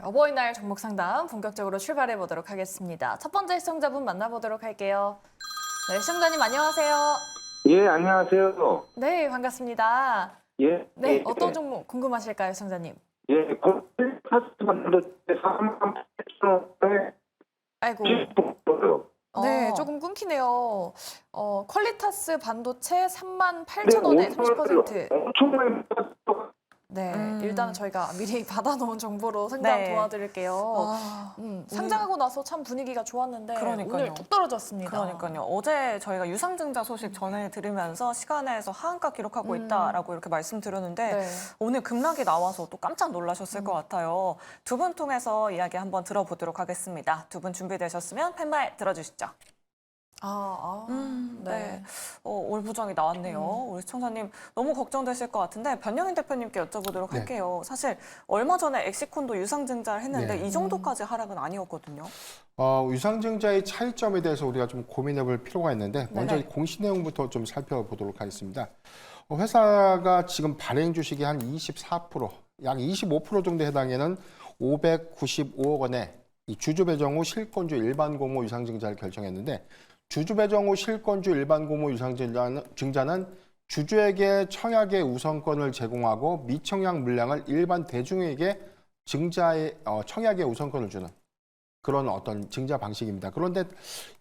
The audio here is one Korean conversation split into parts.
어버이날 종목 상담 본격적으로 출발해 보도록 하겠습니다. 첫 번째 시청자분 만나보도록 할게요. 네, 시청자님 안녕하세요. 예, 안녕하세요. 네, 반갑습니다. 예. 네, 예, 어떤 종목 궁금하실까요, 시청자님? 예, 콜리타스만도 38,000원에 아이고, 요 네, 조금 끊기네요. 퀄리타스 반도체 38,000원에 30%. 엄청 많이 받았어. 네, 일단은 저희가 미리 받아놓은 정보로 상담 네. 도와드릴게요. 상장하고 나서 참 분위기가 좋았는데 오늘 뚝 떨어졌습니다. 그러니까요. 어제 저희가 유상증자 소식 전해드리면서 시간에서 하한가 기록하고 있다라고 이렇게 말씀드렸는데 네. 오늘 급락이 나와서 또 깜짝 놀라셨을 것 같아요. 두 분 통해서 이야기 한번 들어보도록 하겠습니다. 두 분 준비되셨으면 팻말 들어주시죠. 네. 올부장이 나왔네요. 우리 시청자님 너무 걱정되실 것 같은데 변영인 대표님께 여쭤보도록 네. 할게요. 사실 얼마 전에 엑시콘도 유상증자를 했는데 네. 이 정도까지 하락은 아니었거든요. 유상증자의 차이점에 대해서 우리가 좀 고민해 볼 필요가 있는데 먼저 네. 이 공시 내용부터 좀 살펴보도록 하겠습니다. 회사가 지금 발행 주식이 한 24%, 약 25% 정도 해당하는 595억 원의 이 주주 배정 후 실권주 일반 공모 유상증자를 결정했는데 주주 배정 후 실권주 일반 공모 유상증자는 주주에게 청약의 우선권을 제공하고 미청약 물량을 일반 대중에게 청약의 우선권을 주는 그런 어떤 증자 방식입니다. 그런데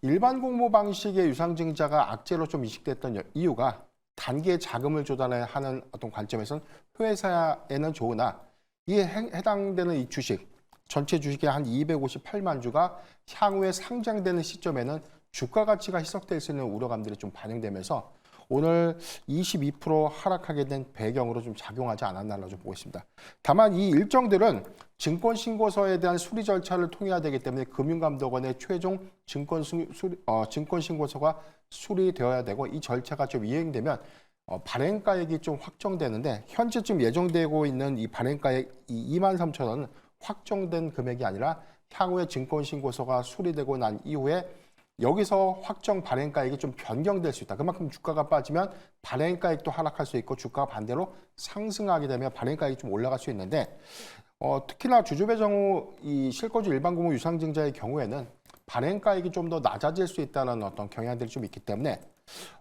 일반 공모 방식의 유상증자가 악재로 좀 인식됐던 이유가 단기에 자금을 조달하는 어떤 관점에서는 회사에는 좋으나 이에 해당되는 이 주식, 전체 주식의 한 258만 주가 향후에 상장되는 시점에는 주가 가치가 희석될 수 있는 우려감들이 좀 반영되면서 오늘 22% 하락하게 된 배경으로 좀 작용하지 않았나라고 좀 보고 있습니다. 다만 이 일정들은 증권신고서에 대한 수리 절차를 통해야 되기 때문에 금융감독원의 최종 증권신고서가 수리되어야 되고 이 절차가 좀 이행되면 발행가액이 좀 확정되는데 현재 좀 예정되고 있는 이 발행가액 23,000원은 확정된 금액이 아니라 향후에 증권신고서가 수리되고 난 이후에 여기서 확정 발행가액이 좀 변경될 수 있다. 그만큼 주가가 빠지면 발행가액도 하락할 수 있고 주가가 반대로 상승하게 되면 발행가액이 좀 올라갈 수 있는데 특히나 주주 배정 후 이 실거주 일반 공모 유상증자의 경우에는 발행가액이 좀 더 낮아질 수 있다는 어떤 경향들이 좀 있기 때문에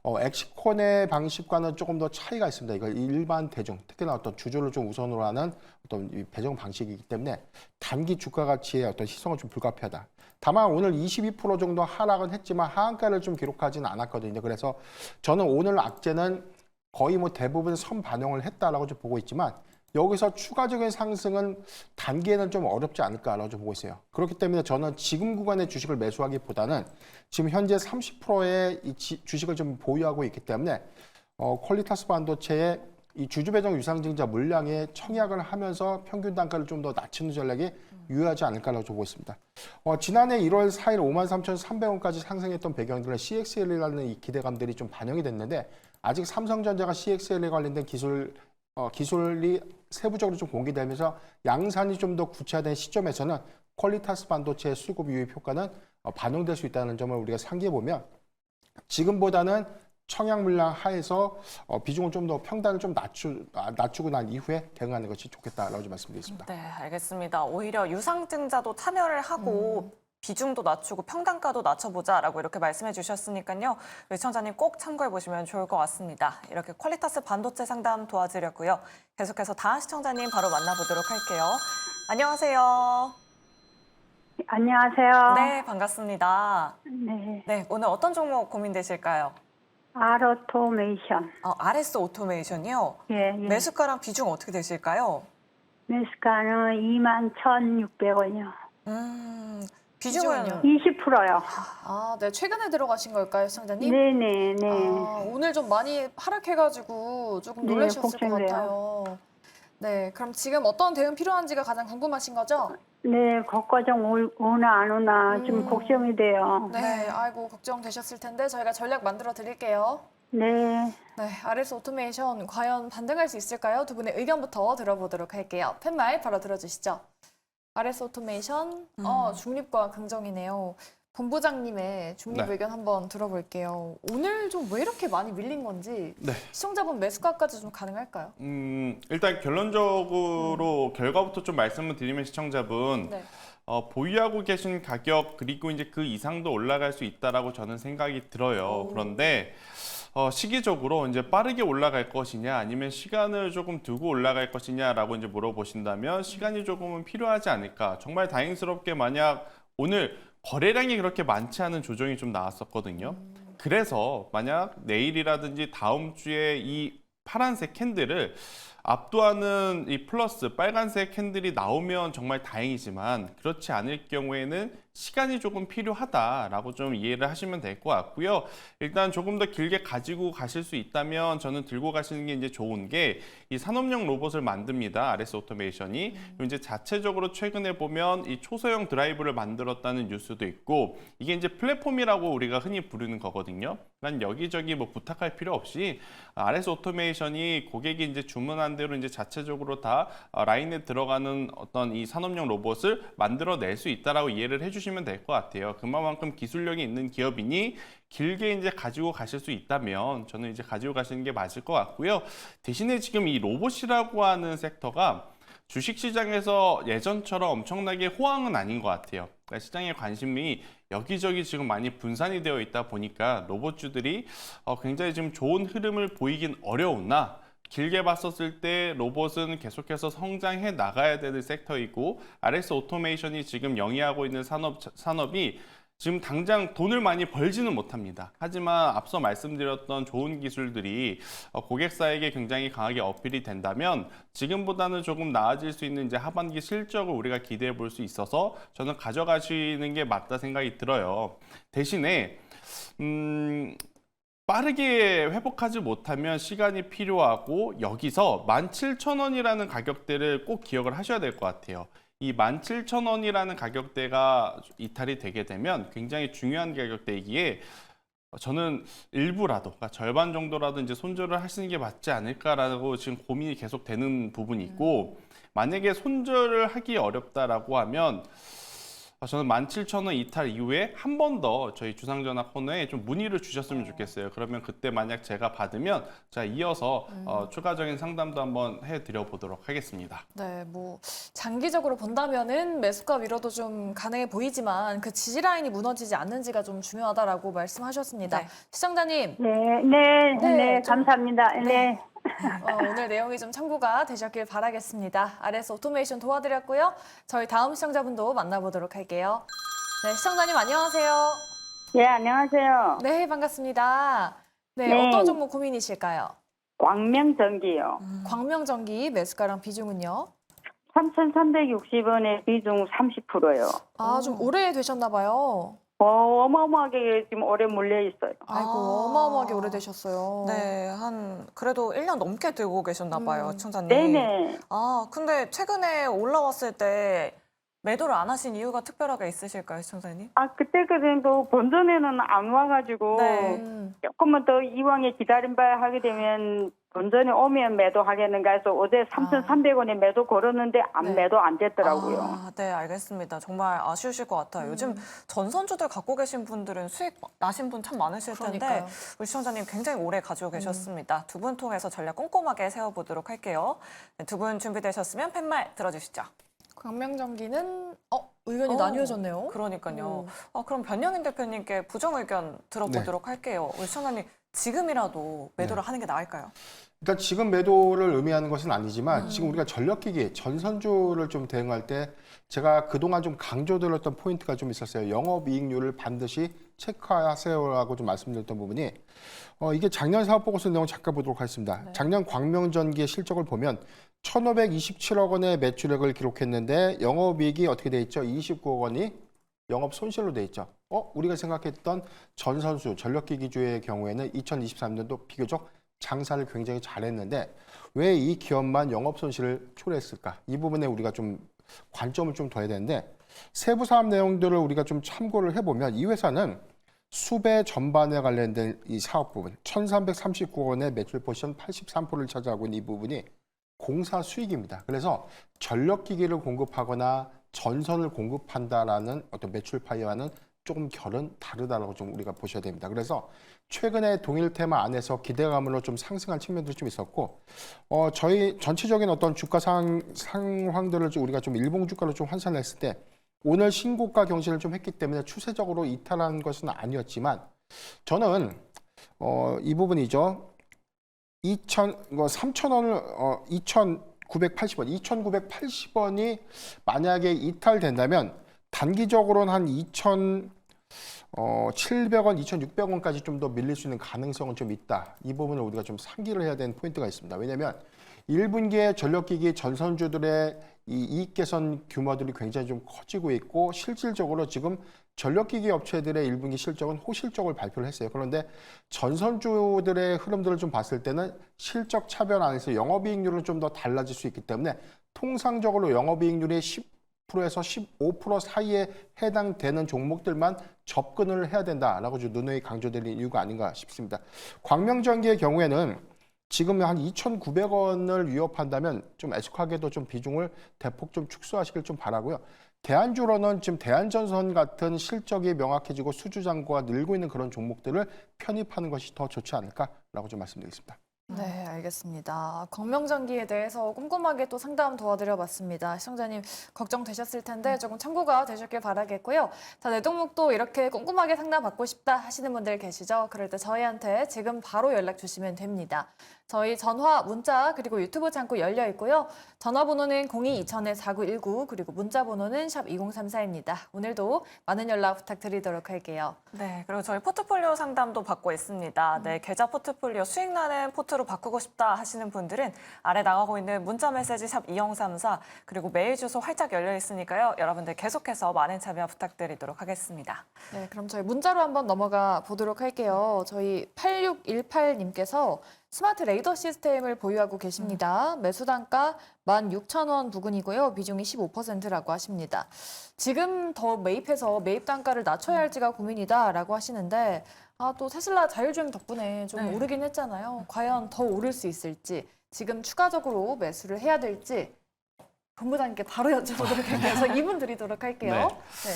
엑시콘의 방식과는 조금 더 차이가 있습니다. 이거 일반 대중, 특히나 어떤 주주를 좀 우선으로 하는 어떤 이 배정 방식이기 때문에 단기 주가 가치의 어떤 희석은 좀 불가피하다. 다만 오늘 22% 정도 하락은 했지만 하한가를 좀 기록하지는 않았거든요. 그래서 저는 오늘 악재는 거의 뭐 대부분 선반영을 했다라고 좀 보고 있지만 여기서 추가적인 상승은 단기에는 좀 어렵지 않을까라고 좀 보고 있어요. 그렇기 때문에 저는 지금 구간의 주식을 매수하기보다는 지금 현재 30%의 이 주식을 좀 보유하고 있기 때문에 퀄리타스 반도체의 이 주주 배정 유상증자 물량에 청약을 하면서 평균 단가를 좀 더 낮추는 전략이 유효하지 않을까라고 보고 있습니다. 지난해 1월 4일 53,300원까지 상승했던 배경들은 CXL이라는 이 기대감들이 좀 반영이 됐는데 아직 삼성전자가 CXL에 관련된 기술이 세부적으로 좀 공개되면서 양산이 좀 더 구체화된 시점에서는 퀄리타스 반도체의 수급 유입 효과는 반영될 수 있다는 점을 우리가 상기해 보면 지금보다는 청약 물량 하에서 비중을 좀 더 평단을 좀 낮추고 난 이후에 대응하는 것이 좋겠다라고 좀 말씀드리겠습니다. 네, 알겠습니다. 오히려 유상증자도 참여를 하고 비중도 낮추고 평단가도 낮춰보자라고 이렇게 말씀해 주셨으니까요. 시청자님 꼭 참고해 보시면 좋을 것 같습니다. 이렇게 퀄리타스 반도체 상담 도와드렸고요. 계속해서 다음 시청자님 바로 만나보도록 할게요. 안녕하세요. 안녕하세요. 네, 반갑습니다. 네. 네, 오늘 어떤 종목 고민되실까요? 아로토메이션. RS 오토메이션이요. 예, 예. 매수가랑 비중 어떻게 되실까요? 매수가는 21,600원이요. 비중은 20%요. 네, 최근에 들어가신 걸까요, 시청자님? 네네, 네. 오늘 좀 많이 하락해가지고 조금 네, 놀라셨을 것 걱정돼요. 같아요. 네, 그럼 지금 어떤 대응 필요한지가 가장 궁금하신 거죠? 네, 거과정 오나 안 오나 좀 걱정이 돼요. 네, 아이고 걱정되셨을 텐데 저희가 전략 만들어 드릴게요. 네. 네, RS 오토메이션 과연 반등할 수 있을까요? 두 분의 의견부터 들어보도록 할게요. 팻말 바로 들어주시죠. RS 오토메이션, 중립과 긍정이네요. 본부장님의 중립 네. 의견 한번 들어볼게요. 오늘 좀 왜 이렇게 많이 밀린 건지 네. 시청자분 매수가까지 좀 가능할까요? 일단 결론적으로 결과부터 좀 말씀을 드리면 시청자분 네. 보유하고 계신 가격 그리고 이제 그 이상도 올라갈 수 있다라고 저는 생각이 들어요. 그런데 시기적으로 이제 빠르게 올라갈 것이냐 아니면 시간을 조금 두고 올라갈 것이냐라고 이제 물어보신다면 시간이 조금은 필요하지 않을까. 정말 다행스럽게 만약 오늘 거래량이 그렇게 많지 않은 조정이 좀 나왔었거든요. 그래서 만약 내일이라든지 다음 주에 이 파란색 캔들을 압도하는 이 플러스 빨간색 캔들이 나오면 정말 다행이지만 그렇지 않을 경우에는 시간이 조금 필요하다라고 좀 이해를 하시면 될 것 같고요. 일단 조금 더 길게 가지고 가실 수 있다면 저는 들고 가시는 게 이제 좋은 게 이 산업용 로봇을 만듭니다. RS 오토메이션이 이제 자체적으로 최근에 보면 이 초소형 드라이브를 만들었다는 뉴스도 있고 이게 이제 플랫폼이라고 우리가 흔히 부르는 거거든요. 난 여기저기 뭐 부탁할 필요 없이 RS 오토메이션이 고객이 이제 주문한 대로 이제 자체적으로 다 라인에 들어가는 어떤 이 산업용 로봇을 만들어낼 수 있다라고 이해를 해주시면 될 것 같아요. 그만큼 기술력이 있는 기업이니 길게 이제 가지고 가실 수 있다면 저는 이제 가지고 가시는 게 맞을 것 같고요. 대신에 지금 이 로봇이라고 하는 섹터가 주식시장에서 예전처럼 엄청나게 호황은 아닌 것 같아요. 그러니까 시장의 관심이 여기저기 지금 많이 분산이 되어 있다 보니까 로봇주들이 굉장히 지금 좋은 흐름을 보이긴 어려우나 길게 봤었을 때 로봇은 계속해서 성장해 나가야 되는 섹터이고 RS 오토메이션이 지금 영위하고 있는 산업이 지금 당장 돈을 많이 벌지는 못합니다. 하지만 앞서 말씀드렸던 좋은 기술들이 고객사에게 굉장히 강하게 어필이 된다면 지금보다는 조금 나아질 수 있는 이제 하반기 실적을 우리가 기대해 볼 수 있어서 저는 가져가시는 게 맞다 생각이 들어요. 대신에 빠르게 회복하지 못하면 시간이 필요하고 여기서 17,000원이라는 가격대를 꼭 기억을 하셔야 될 것 같아요. 이 17,000원이라는 가격대가 이탈이 되게 되면 굉장히 중요한 가격대이기에 저는 일부라도, 그러니까 절반 정도라도 이제 손절을 하시는 게 맞지 않을까라고 지금 고민이 계속 되는 부분이 있고 만약에 손절을 하기 어렵다라고 하면 저는 17,000원 이탈 이후에 한 번 더 저희 주상전화 코너에 좀 문의를 주셨으면 좋겠어요. 그러면 그때 만약 제가 받으면 제가 이어서 추가적인 상담도 한번 해드려 보도록 하겠습니다. 네, 뭐 장기적으로 본다면은 매수가 위로도 좀 가능해 보이지만 그 지지 라인이 무너지지 않는지가 좀 중요하다라고 말씀하셨습니다. 네. 시청자님, 네, 좀- 감사합니다. 네. 오늘 내용이 좀 참고가 되셨길 바라겠습니다. RS 오토메이션 도와드렸고요. 저희 다음 시청자분도 만나보도록 할게요. 네, 시청자님 안녕하세요. 예, 안녕하세요. 네, 반갑습니다. 네, 네. 어떤 종목 고민이실까요? 광명전기요. 광명전기 매수가랑 비중은요? 3,360원에 비중 30%요. 아, 좀 오래 되셨나 봐요. 어마어마하게 지금 오래 물려 있어요. 아이고, 아. 어마어마하게 오래되셨어요. 네, 그래도 1년 넘게 들고 계셨나 봐요, 청자님. 네네. 아, 근데 최근에 올라왔을 때 매도를 안 하신 이유가 특별하게 있으실까요, 시청자님? 그때 그래도 본전에는 안 와가지고 네. 조금만 더 이왕에 기다림봐야 하게 되면 본전에 오면 매도하겠는가 해서 어제 3,300원에 매도 걸었는데 네. 매도 안 됐더라고요. 아, 네, 알겠습니다. 정말 아쉬우실 것 같아요. 요즘 전선주들 갖고 계신 분들은 수익 나신 분 참 많으실 텐데 그러니까요. 우리 시청자님 굉장히 오래 가지고 계셨습니다. 두 분 통해서 전략 꼼꼼하게 세워보도록 할게요. 네, 두 분 준비되셨으면 팻말 들어주시죠. 광명전기는 의견이 어, 나뉘어졌네요. 그러니까요. 그럼 변영인 대표님께 부정 의견 들어보도록 할게요. 우리 시청자님 지금이라도 매도를 하는 게 나을까요? 그러니까 지금 매도를 의미하는 것은 아니지만 지금 우리가 전력기기, 전선주를 좀 대응할 때 제가 그동안 좀 강조드렸던 포인트가 좀 있었어요. 영업이익률을 반드시 체크하세요라고 좀 말씀드렸던 부분이 이게 작년 사업보고서 내용 잠깐 보도록 하겠습니다. 작년 광명전기의 실적을 보면 1,527억 원의 매출액을 기록했는데 영업이익이 어떻게 돼 있죠? 29억 원이 영업 손실로 돼 있죠. 우리가 생각했던 전선수, 전력기기주의 경우에는 2023년도 비교적 장사를 굉장히 잘했는데 왜 이 기업만 영업 손실을 초래했을까? 이 부분에 우리가 좀 관점을 좀 둬야 되는데 세부 사업 내용들을 우리가 좀 참고를 해보면 이 회사는 수배 전반에 관련된 이 사업 부분 1,339억 원의 매출 포지션 83%를 차지하고 있는 이 부분이 공사 수익입니다. 그래서 전력기기를 공급하거나 전선을 공급한다라는 어떤 매출 파이와는 조금 결은 다르다라고 좀 우리가 보셔야 됩니다. 그래서 최근에 동일 테마 안에서 기대감으로 좀 상승한 측면도 좀 있었고, 저희 전체적인 어떤 주가 상황들을 좀 우리가 좀 일봉 주가로 좀 환산했을 때 오늘 신고가 경신을 좀 했기 때문에 추세적으로 이탈한 것은 아니었지만 저는 이 부분이죠. 3,000원을 2,980원, 2,980원이 만약에 이탈된다면 단기적으로는 한 2,700원, 2,600원까지 좀 더 밀릴 수 있는 가능성은 좀 있다. 이 부분을 우리가 좀 상기를 해야 되는 포인트가 있습니다. 왜냐하면 1분기에 전력기기 전선주들의 이 이익 개선 규모들이 굉장히 좀 커지고 있고 실질적으로 지금 전력기기 업체들의 1분기 실적은 호실적을 발표를 했어요. 그런데 전선주들의 흐름들을 좀 봤을 때는 실적 차별 안에서 영업이익률은 좀 더 달라질 수 있기 때문에 통상적으로 영업이익률이 10%에서 15% 사이에 해당되는 종목들만 접근을 해야 된다라고 좀 누누이 강조드린 이유가 아닌가 싶습니다. 광명전기의 경우에는 지금 한 2,900원을 위협한다면 좀 애석하게도 좀 비중을 대폭 좀 축소하시길 좀 바라고요. 대안주로는 지금 대안전선 같은 실적이 명확해지고 수주 잔고가 늘고 있는 그런 종목들을 편입하는 것이 더 좋지 않을까라고 좀 말씀드리겠습니다. 네, 알겠습니다. 광명전기에 대해서 꼼꼼하게 또 상담 도와드려봤습니다. 시청자님 걱정되셨을 텐데 조금 참고가 되셨길 바라겠고요. 자, 내 종목도 이렇게 꼼꼼하게 상담받고 싶다 하시는 분들 계시죠? 그럴 때 저희한테 지금 바로 연락 주시면 됩니다. 저희 전화, 문자 그리고 유튜브 창구 열려 있고요. 전화번호는 02-2000-4919 그리고 문자 번호는 샵 2034입니다. 오늘도 많은 연락 부탁드리도록 할게요. 네, 그리고 저희 포트폴리오 상담도 받고 있습니다. 네, 계좌 포트폴리오 수익 나는 포트로 바꾸고 싶다 하시는 분들은 아래 나가고 있는 문자 메시지 샵 2034 그리고 메일 주소 활짝 열려 있으니까요. 여러분들 계속해서 많은 참여 부탁드리도록 하겠습니다. 네, 그럼 저희 문자로 한번 넘어가 보도록 할게요. 저희 8618님께서 스마트 레이더 시스템을 보유하고 계십니다. 매수 단가 16,000원 부근이고요. 비중이 15%라고 하십니다. 지금 더 매입해서 매입 단가를 낮춰야 할지가 고민이다라고 하시는데 또 테슬라 자율주행 덕분에 좀 네. 오르긴 했잖아요. 과연 더 오를 수 있을지 지금 추가적으로 매수를 해야 될지 본부장님께 바로 여쭤보도록 할게요. 그래서 2분 드리도록 할게요. 네. 네.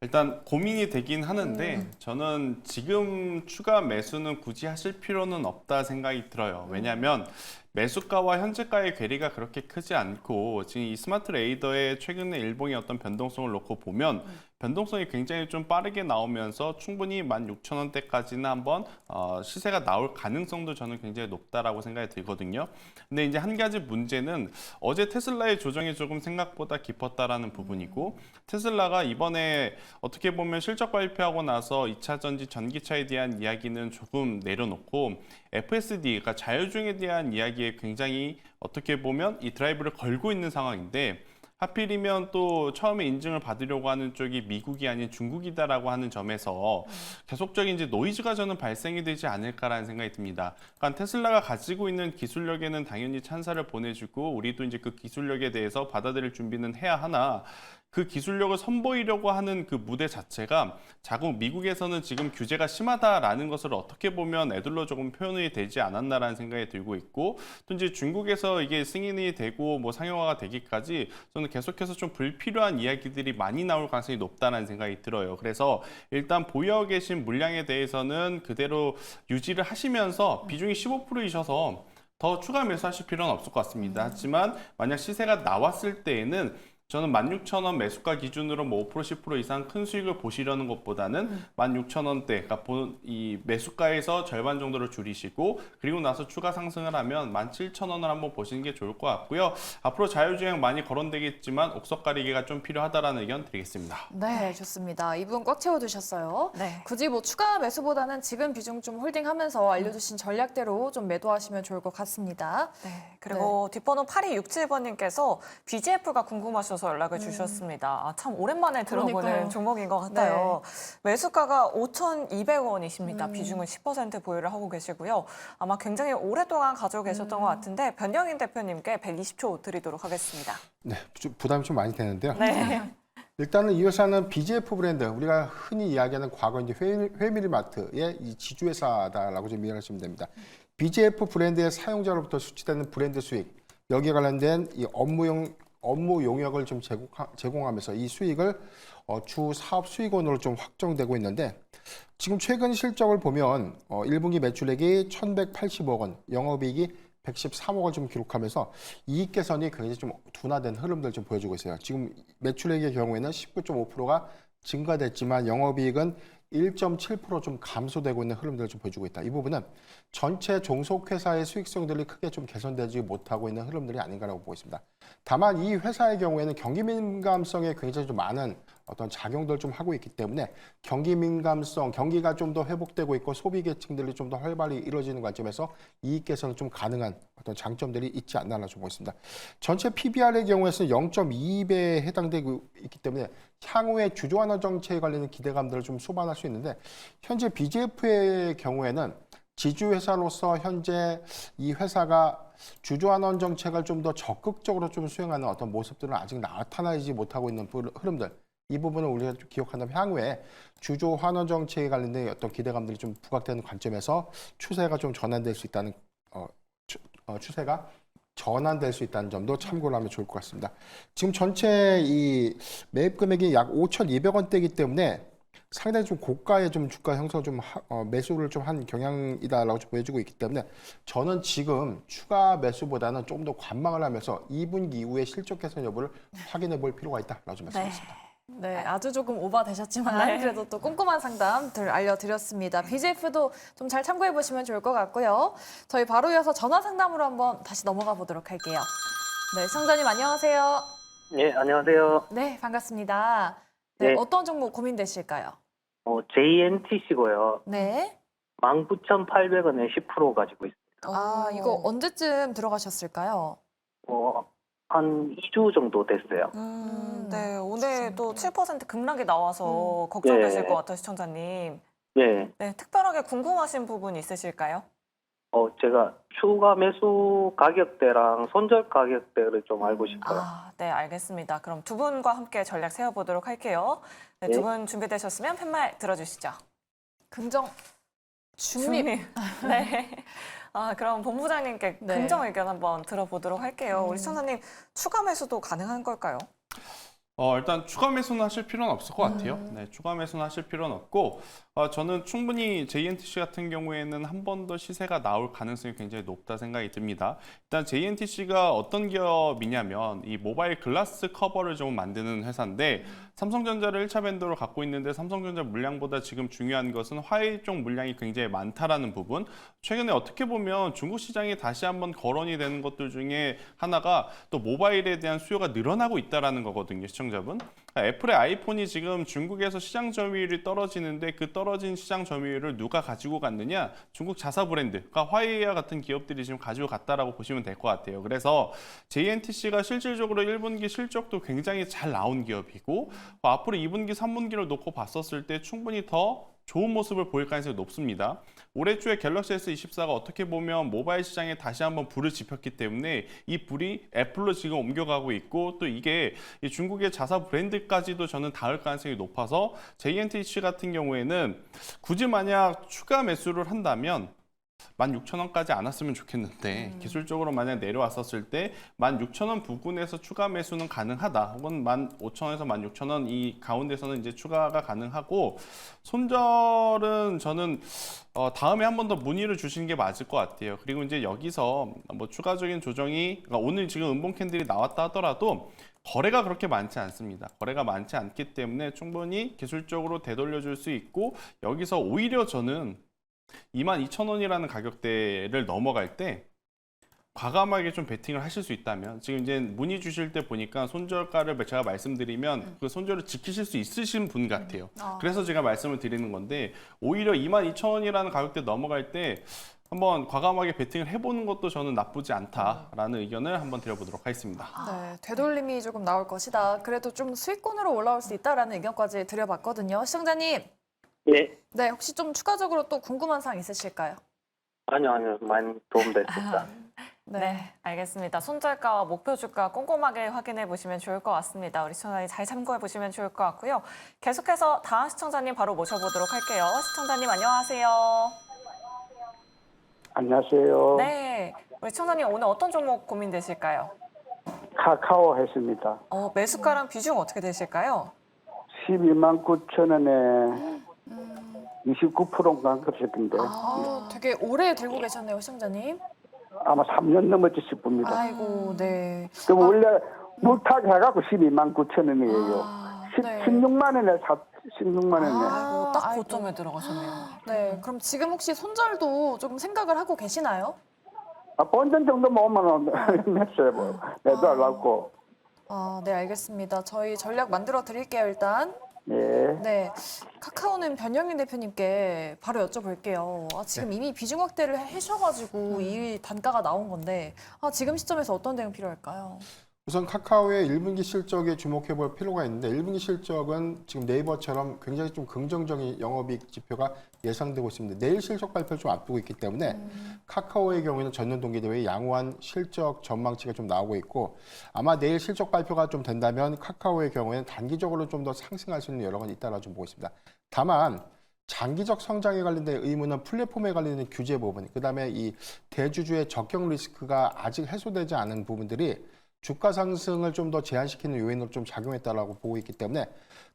일단 고민이 되긴 하는데 저는 지금 추가 매수는 굳이 하실 필요는 없다 생각이 들어요. 왜냐하면 매수가와 현재가의 괴리가 그렇게 크지 않고 지금 이 스마트 레이더의 최근의 일봉의 어떤 변동성을 놓고 보면 변동성이 굉장히 좀 빠르게 나오면서 충분히 16,000원대까지는 한번 시세가 나올 가능성도 저는 굉장히 높다라고 생각이 들거든요. 근데 이제 한 가지 문제는 어제 테슬라의 조정이 조금 생각보다 깊었다라는 부분이고 테슬라가 이번에 어떻게 보면 실적 발표하고 나서 2차 전지 전기차에 대한 이야기는 조금 내려놓고 FSD, 그러니까 자율주행에 대한 이야기에 굉장히 어떻게 보면 이 드라이브를 걸고 있는 상황인데 하필이면 또 처음에 인증을 받으려고 하는 쪽이 미국이 아닌 중국이다라고 하는 점에서 계속적인 이제 노이즈가 저는 발생이 되지 않을까라는 생각이 듭니다. 그러니까 테슬라가 가지고 있는 기술력에는 당연히 찬사를 보내주고 우리도 이제 그 기술력에 대해서 받아들일 준비는 해야 하나 그 기술력을 선보이려고 하는 그 무대 자체가 자국 미국에서는 지금 규제가 심하다라는 것을 어떻게 보면 애들로 조금 표현이 되지 않았나라는 생각이 들고 있고 또 이제 중국에서 이게 승인이 되고 뭐 상용화가 되기까지 저는 계속해서 좀 불필요한 이야기들이 많이 나올 가능성이 높다는 생각이 들어요. 그래서 일단 보유하고 계신 물량에 대해서는 그대로 유지를 하시면서 비중이 15%이셔서 더 추가 매수하실 필요는 없을 것 같습니다. 하지만 만약 시세가 나왔을 때에는 저는 16,000원 매수가 기준으로 뭐 5% 10% 이상 큰 수익을 보시려는 것보다는 16,000원대, 그러니까 이 매수가에서 절반 정도를 줄이시고 그리고 나서 추가 상승을 하면 17,000원을 한번 보시는 게 좋을 것 같고요. 앞으로 자율주행 많이 거론되겠지만 옥석 가리기가 좀 필요하다라는 의견 드리겠습니다. 네, 좋습니다. 이분 꽉 채워두셨어요. 네. 굳이 뭐 추가 매수보다는 지금 비중 좀 홀딩하면서 알려주신 전략대로 좀 매도하시면 좋을 것 같습니다. 네, 그리고 뒷번호 8267번님께서 BGF가 궁금하셔서 연락을 주셨습니다. 참 오랜만에 들어보는 그러니까요. 종목인 것 같아요. 매수가가 5,200원이십니다. 비중은 10% 보유를 하고 계시고요. 아마 굉장히 오랫동안 가지고 계셨던 것 같은데 변경인 대표님께 120초 드리도록 하겠습니다. 네, 부담이 좀 많이 되는데요. 네. 일단은 이 회사는 BGF 브랜드, 우리가 흔히 이야기하는 과거 이제 회밀마트의 이 지주회사다라고 좀 이해하시면 됩니다. BGF 브랜드의 사용자로부터 수취되는 브랜드 수익, 여기에 관련된 이 업무용 업무 용역을 좀 제공하면서 이 수익을 주 사업 수익원으로 좀 확정되고 있는데 지금 최근 실적을 보면 1분기 매출액이 1,180억 원, 영업이익이 113억 원 좀 기록하면서 이익 개선이 굉장히 좀 둔화된 흐름들 좀 보여주고 있어요. 지금 매출액의 경우에는 19.5%가 증가됐지만 영업이익은 1.7% 감소되고 있는 흐름들을 좀 보여주고 있다. 이 부분은 전체 종속회사의 수익성들이 크게 좀 개선되지 못하고 있는 흐름들이 아닌가라고 보고 있습니다. 다만 이 회사의 경우에는 경기 민감성에 굉장히 좀 많은 어떤 작용들 좀 하고 있기 때문에 경기 민감성, 경기가 좀 더 회복되고 있고 소비 계층들이 좀 더 활발히 이루어지는 관점에서 이익 개선은 좀 가능한 어떤 장점들이 있지 않나 좀 보겠습니다. 전체 PBR의 경우에서는 0.22배에 해당되고 있기 때문에 향후에 주주 환원 정책에 관련된 기대감들을 좀 수반할 수 있는데 현재 BGF의 경우에는 지주회사로서 현재 이 회사가 주주 환원 정책을 좀 더 적극적으로 좀 수행하는 어떤 모습들은 아직 나타나지 못하고 있는 흐름들. 이 부분을 우리가 좀 기억한다면 향후에 주주 환원 정책에 관련된 어떤 기대감들이 좀 부각되는 관점에서 추세가 좀 전환될 수 있다는 추세가 전환될 수 있다는 점도 참고를 하면 좋을 것 같습니다. 지금 전체 이 매입 금액이 약 5,200원대이기 때문에 상당히 좀 고가의 좀 주가 형성 좀 매수를 좀 한 경향이다라고 좀 보여주고 있기 때문에 저는 지금 추가 매수보다는 좀 더 관망을 하면서 2분기 이후에 실적 개선 여부를 확인해 볼 필요가 있다라고 좀 말씀드렸습니다. 네, 아주 조금 오버되셨지만 네. 그래도 또 꼼꼼한 상담들 알려드렸습니다. BGF도 좀 잘 참고해 보시면 좋을 것 같고요. 저희 바로 이어서 전화 상담으로 한번 다시 넘어가 보도록 할게요. 네, 시청자님 안녕하세요. 네, 안녕하세요. 네, 반갑습니다. 네, 네. 어떤 종목 고민되실까요? JNTC고요. 네. 19,800원에 10% 가지고 있습니다. 아, 이거 언제쯤 들어가셨을까요? 한 2주 정도 됐어요. 네, 오늘 또 7% 급락이 나와서 걱정되실 네. 것 같아요, 시청자님. 네, 네, 특별하게 궁금하신 부분 있으실까요? 제가 추가 매수 가격대랑 손절 가격대를 좀 알고 싶어요. 아, 네, 알겠습니다. 그럼 두 분과 함께 전략 세워보도록 할게요. 네, 두 분 준비되셨으면 팻말 들어주시죠. 긍정 중립. 네. 아, 그럼 본부장님께 네. 긍정 의견 한번 들어보도록 할게요. 우리 시청자님, 추가 매수도 가능한 걸까요? 일단 추가 매수는 하실 필요는 없을 것 같아요. 네, 추가 매수는 하실 필요는 없고 저는 충분히 JNTC 같은 경우에는 한 번 더 시세가 나올 가능성이 굉장히 높다 생각이 듭니다. 일단 JNTC가 어떤 기업이냐면 이 모바일 글라스 커버를 좀 만드는 회사인데 삼성전자를 1차 밴더로 갖고 있는데 삼성전자 물량보다 지금 중요한 것은 화웨이 쪽 물량이 굉장히 많다라는 부분. 최근에 어떻게 보면 중국 시장이 다시 한번 거론이 되는 것들 중에 하나가 또 모바일에 대한 수요가 늘어나고 있다라는 거거든요, 시청자분. 애플의 아이폰이 지금 중국에서 시장 점유율이 떨어지는데 그 떨어진 시장 점유율을 누가 가지고 갔느냐? 중국 자사 브랜드, 그러니까 화웨이와 같은 기업들이 지금 가지고 갔다라고 보시면 될 것 같아요. 그래서 JNTC가 실질적으로 1분기 실적도 굉장히 잘 나온 기업이고 앞으로 2분기, 3분기를 놓고 봤었을 때 충분히 더 좋은 모습을 보일 가능성이 높습니다. 올해 초에 갤럭시 S24가 어떻게 보면 모바일 시장에 다시 한번 불을 지폈기 때문에 이 불이 애플로 지금 옮겨가고 있고 또 이게 중국의 자사 브랜드까지도 저는 닿을 가능성이 높아서 JNTC 같은 경우에는 굳이 만약 추가 매수를 한다면 16,000원까지 안 왔으면 좋겠는데 기술적으로 만약 내려왔었을 때 16,000원 부근에서 추가 매수는 가능하다. 혹은 15,000원에서 16,000원 이 가운데서는 이제 추가가 가능하고 손절은 저는 다음에 한 번 더 문의를 주시는 게 맞을 것 같아요. 그리고 이제 여기서 뭐 추가적인 조정이 그러니까 오늘 지금 음봉 캔들이 나왔다 하더라도 거래가 그렇게 많지 않습니다. 거래가 많지 않기 때문에 충분히 기술적으로 되돌려줄 수 있고 여기서 오히려 저는 22,000원이라는 가격대를 넘어갈 때 과감하게 좀 베팅을 하실 수 있다면 지금 이제 문의 주실 때 보니까 손절가를 제가 말씀드리면 그 손절을 지키실 수 있으신 분 같아요. 그래서 제가 말씀을 드리는 건데 오히려 22,000원이라는 가격대 넘어갈 때 한번 과감하게 베팅을 해보는 것도 저는 나쁘지 않다라는 의견을 한번 드려보도록 하겠습니다. 네, 되돌림이 조금 나올 것이다. 그래도 좀 수익권으로 올라올 수 있다라는 의견까지 드려봤거든요. 시청자님, 네, 네, 혹시 좀 추가적으로 또 궁금한 사항 있으실까요? 아니요, 많이 도움됐습니다. 네, 알겠습니다. 손절가와 목표 주가 꼼꼼하게 확인해 보시면 좋을 것 같습니다. 우리 시청자님 잘 참고해 보시면 좋을 것 같고요. 계속해서 다음 시청자님 바로 모셔보도록 할게요. 시청자님 안녕하세요. 안녕하세요. 네, 우리 시청자님 오늘 어떤 종목 고민되실까요? 카카오 했습니다. 매수가랑 비중 어떻게 되실까요? 12만 9천 원에 29%인가 그랬던데 되게 오래 들고 계셨네요, 시청자님. 아마 3년 넘었지 싶습니다. 아이고, 네. 그럼 원래 물타기 해갖고 12만 9천 원이에요. 네. 16만 원에 16만 원에. 아이고, 딱 아이고. 고점에 들어가셨네요. 네, 그럼 지금 혹시 손절도 조금 생각을 하고 계시나요? 본전 정도 모으면 했어요. 뭐. 매도하려고. 네, 알겠습니다. 저희 전략 만들어 드릴게요, 일단. 예. 네, 카카오는 변영민 대표님께 바로 여쭤볼게요. 지금 이미 비중 확대를 하셔가지고 이 단가가 나온 건데 지금 시점에서 어떤 대응 필요할까요? 우선 카카오의 1분기 실적에 주목해 볼 필요가 있는데 1분기 실적은 지금 네이버처럼 굉장히 좀 긍정적인 영업이익 지표가 예상되고 있습니다. 내일 실적 발표를 좀 앞두고 있기 때문에 카카오의 경우에는 전년 동기 대비 양호한 실적 전망치가 좀 나오고 있고 아마 내일 실적 발표가 좀 된다면 카카오의 경우에는 단기적으로 좀 더 상승할 수 있는 여력은 있다고 좀 보고 있습니다. 다만 장기적 성장에 관련된 의무는 플랫폼에 관련된 규제 부분, 그다음에 이 대주주의 적격 리스크가 아직 해소되지 않은 부분들이 주가 상승을 좀 더 제한시키는 요인으로 좀 작용했다라고 보고 있기 때문에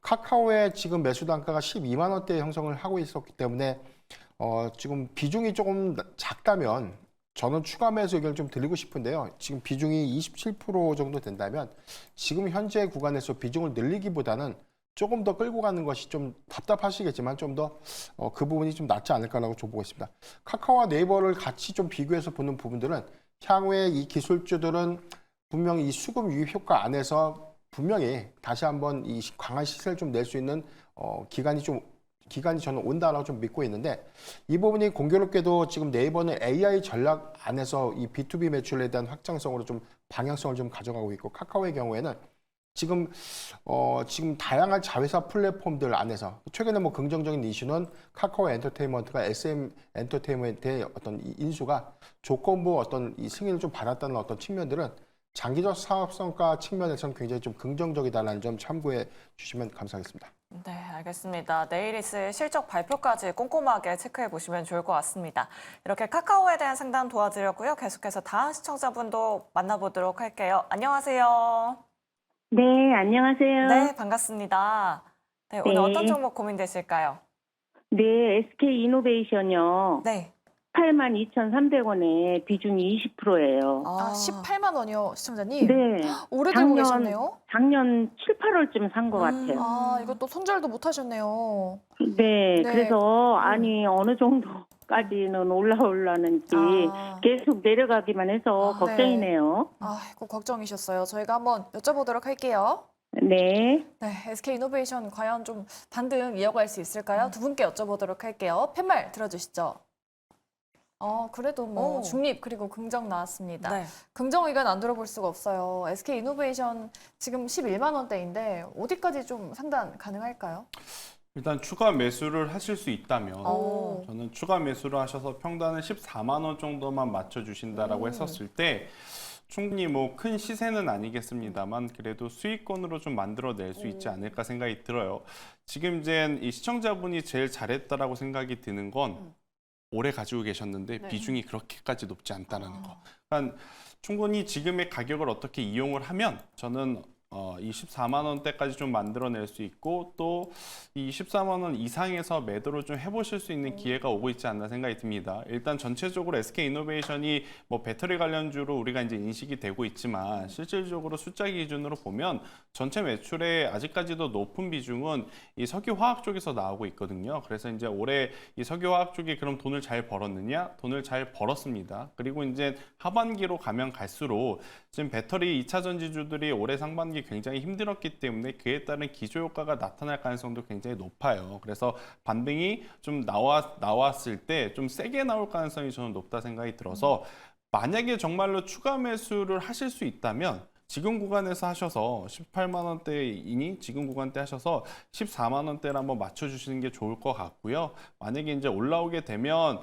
카카오의 지금 매수 단가가 12만 원대 형성을 하고 있었기 때문에 지금 비중이 조금 작다면 저는 추가 매수 의견을 좀 드리고 싶은데요. 지금 비중이 27% 정도 된다면 지금 현재 구간에서 비중을 늘리기보다는 조금 더 끌고 가는 것이 좀 답답하시겠지만 좀 더 그 부분이 좀 낫지 않을까라고 좀 보고 있습니다. 카카오와 네이버를 같이 좀 비교해서 보는 부분들은 향후에 이 기술주들은 분명히 이 수급 유입 효과 안에서 분명히 다시 한번 이 강한 시세를 좀 낼 수 있는 기간이 저는 온다라고 좀 믿고 있는데 이 부분이 공교롭게도 지금 네이버는 AI 전략 안에서 이 B2B 매출에 대한 확장성으로 좀 방향성을 좀 가져가고 있고 카카오의 경우에는 지금 다양한 자회사 플랫폼들 안에서 최근에 뭐 긍정적인 이슈는 카카오 엔터테인먼트가 SM 엔터테인먼트의 어떤 이 인수가 조건부 어떤 이 승인을 좀 받았다는 어떤 측면들은 장기적 사업성과 측면에서는 굉장히 좀 긍정적이다라는 점 참고해 주시면 감사하겠습니다. 네, 알겠습니다. 내일 있을 실적 발표까지 꼼꼼하게 체크해 보시면 좋을 것 같습니다. 이렇게 카카오에 대한 상담 도와드렸고요. 계속해서 다음 시청자분도 만나보도록 할게요. 안녕하세요. 네, 안녕하세요. 네, 반갑습니다. 네, 오늘 네. 어떤 종목 고민되실까요? 네, SK 이노베이션이요. 네. 82,300원에 비중이 20%예요. 18만 원이요, 시청자님. 네. 오래 들고 계셨네요. 작년 7, 8월쯤 산 것 같아요. 이것도 손절도 못 하셨네요. 네, 네. 그래서 아니 어느 정도까지는 올라올라는지 계속 내려가기만 해서 네. 걱정이네요. 아이고, 걱정이셨어요. 저희가 한번 여쭤보도록 할게요. 네. 네, SK 이노베이션 과연 좀 반등 이어갈 수 있을까요? 두 분께 여쭤보도록 할게요. 팻말 들어주시죠. 그래도 뭐 중립 그리고 긍정 나왔습니다. 네. 긍정 의견 안 들어볼 수가 없어요. SK 이노베이션 지금 11만 원대인데 어디까지 좀 상단 가능할까요? 일단 추가 매수를 하실 수 있다면 오. 저는 추가 매수를 하셔서 평단을 14만 원 정도만 맞춰주신다라고 했었을 때 충분히 뭐 큰 시세는 아니겠습니다만 그래도 수익권으로 좀 만들어낼 수 있지 않을까 생각이 들어요. 지금 이제 이 시청자분이 제일 잘했다라고 생각이 드는 건 오래 가지고 계셨는데 비중이 그렇게까지 높지 않다는 거. 그러니까 충분히 지금의 가격을 어떻게 이용을 하면 저는 이 14만 원대까지 좀 만들어낼 수 있고 또 이 14만 원 이상에서 매도를 좀 해보실 수 있는 기회가 오고 있지 않나 생각이 듭니다. 일단 전체적으로 SK 이노베이션이 뭐 배터리 관련주로 우리가 이제 인식이 되고 있지만 실질적으로 숫자 기준으로 보면 전체 매출의 아직까지도 높은 비중은 이 석유화학 쪽에서 나오고 있거든요. 그래서 이제 올해 이 석유화학 쪽이 그럼 돈을 잘 벌었느냐? 돈을 잘 벌었습니다. 그리고 이제 하반기로 가면 갈수록 지금 배터리 2차 전지주들이 올해 상반기 굉장히 힘들었기 때문에 그에 따른 기저효과가 나타날 가능성도 굉장히 높아요. 그래서 반등이 좀 나왔을 때 좀 세게 나올 가능성이 저는 높다 생각이 들어서 만약에 정말로 추가 매수를 하실 수 있다면 지금 구간에서 하셔서 18만 원대이니 지금 구간대 하셔서 14만 원대를 한번 맞춰주시는 게 좋을 것 같고요. 만약에 이제 올라오게 되면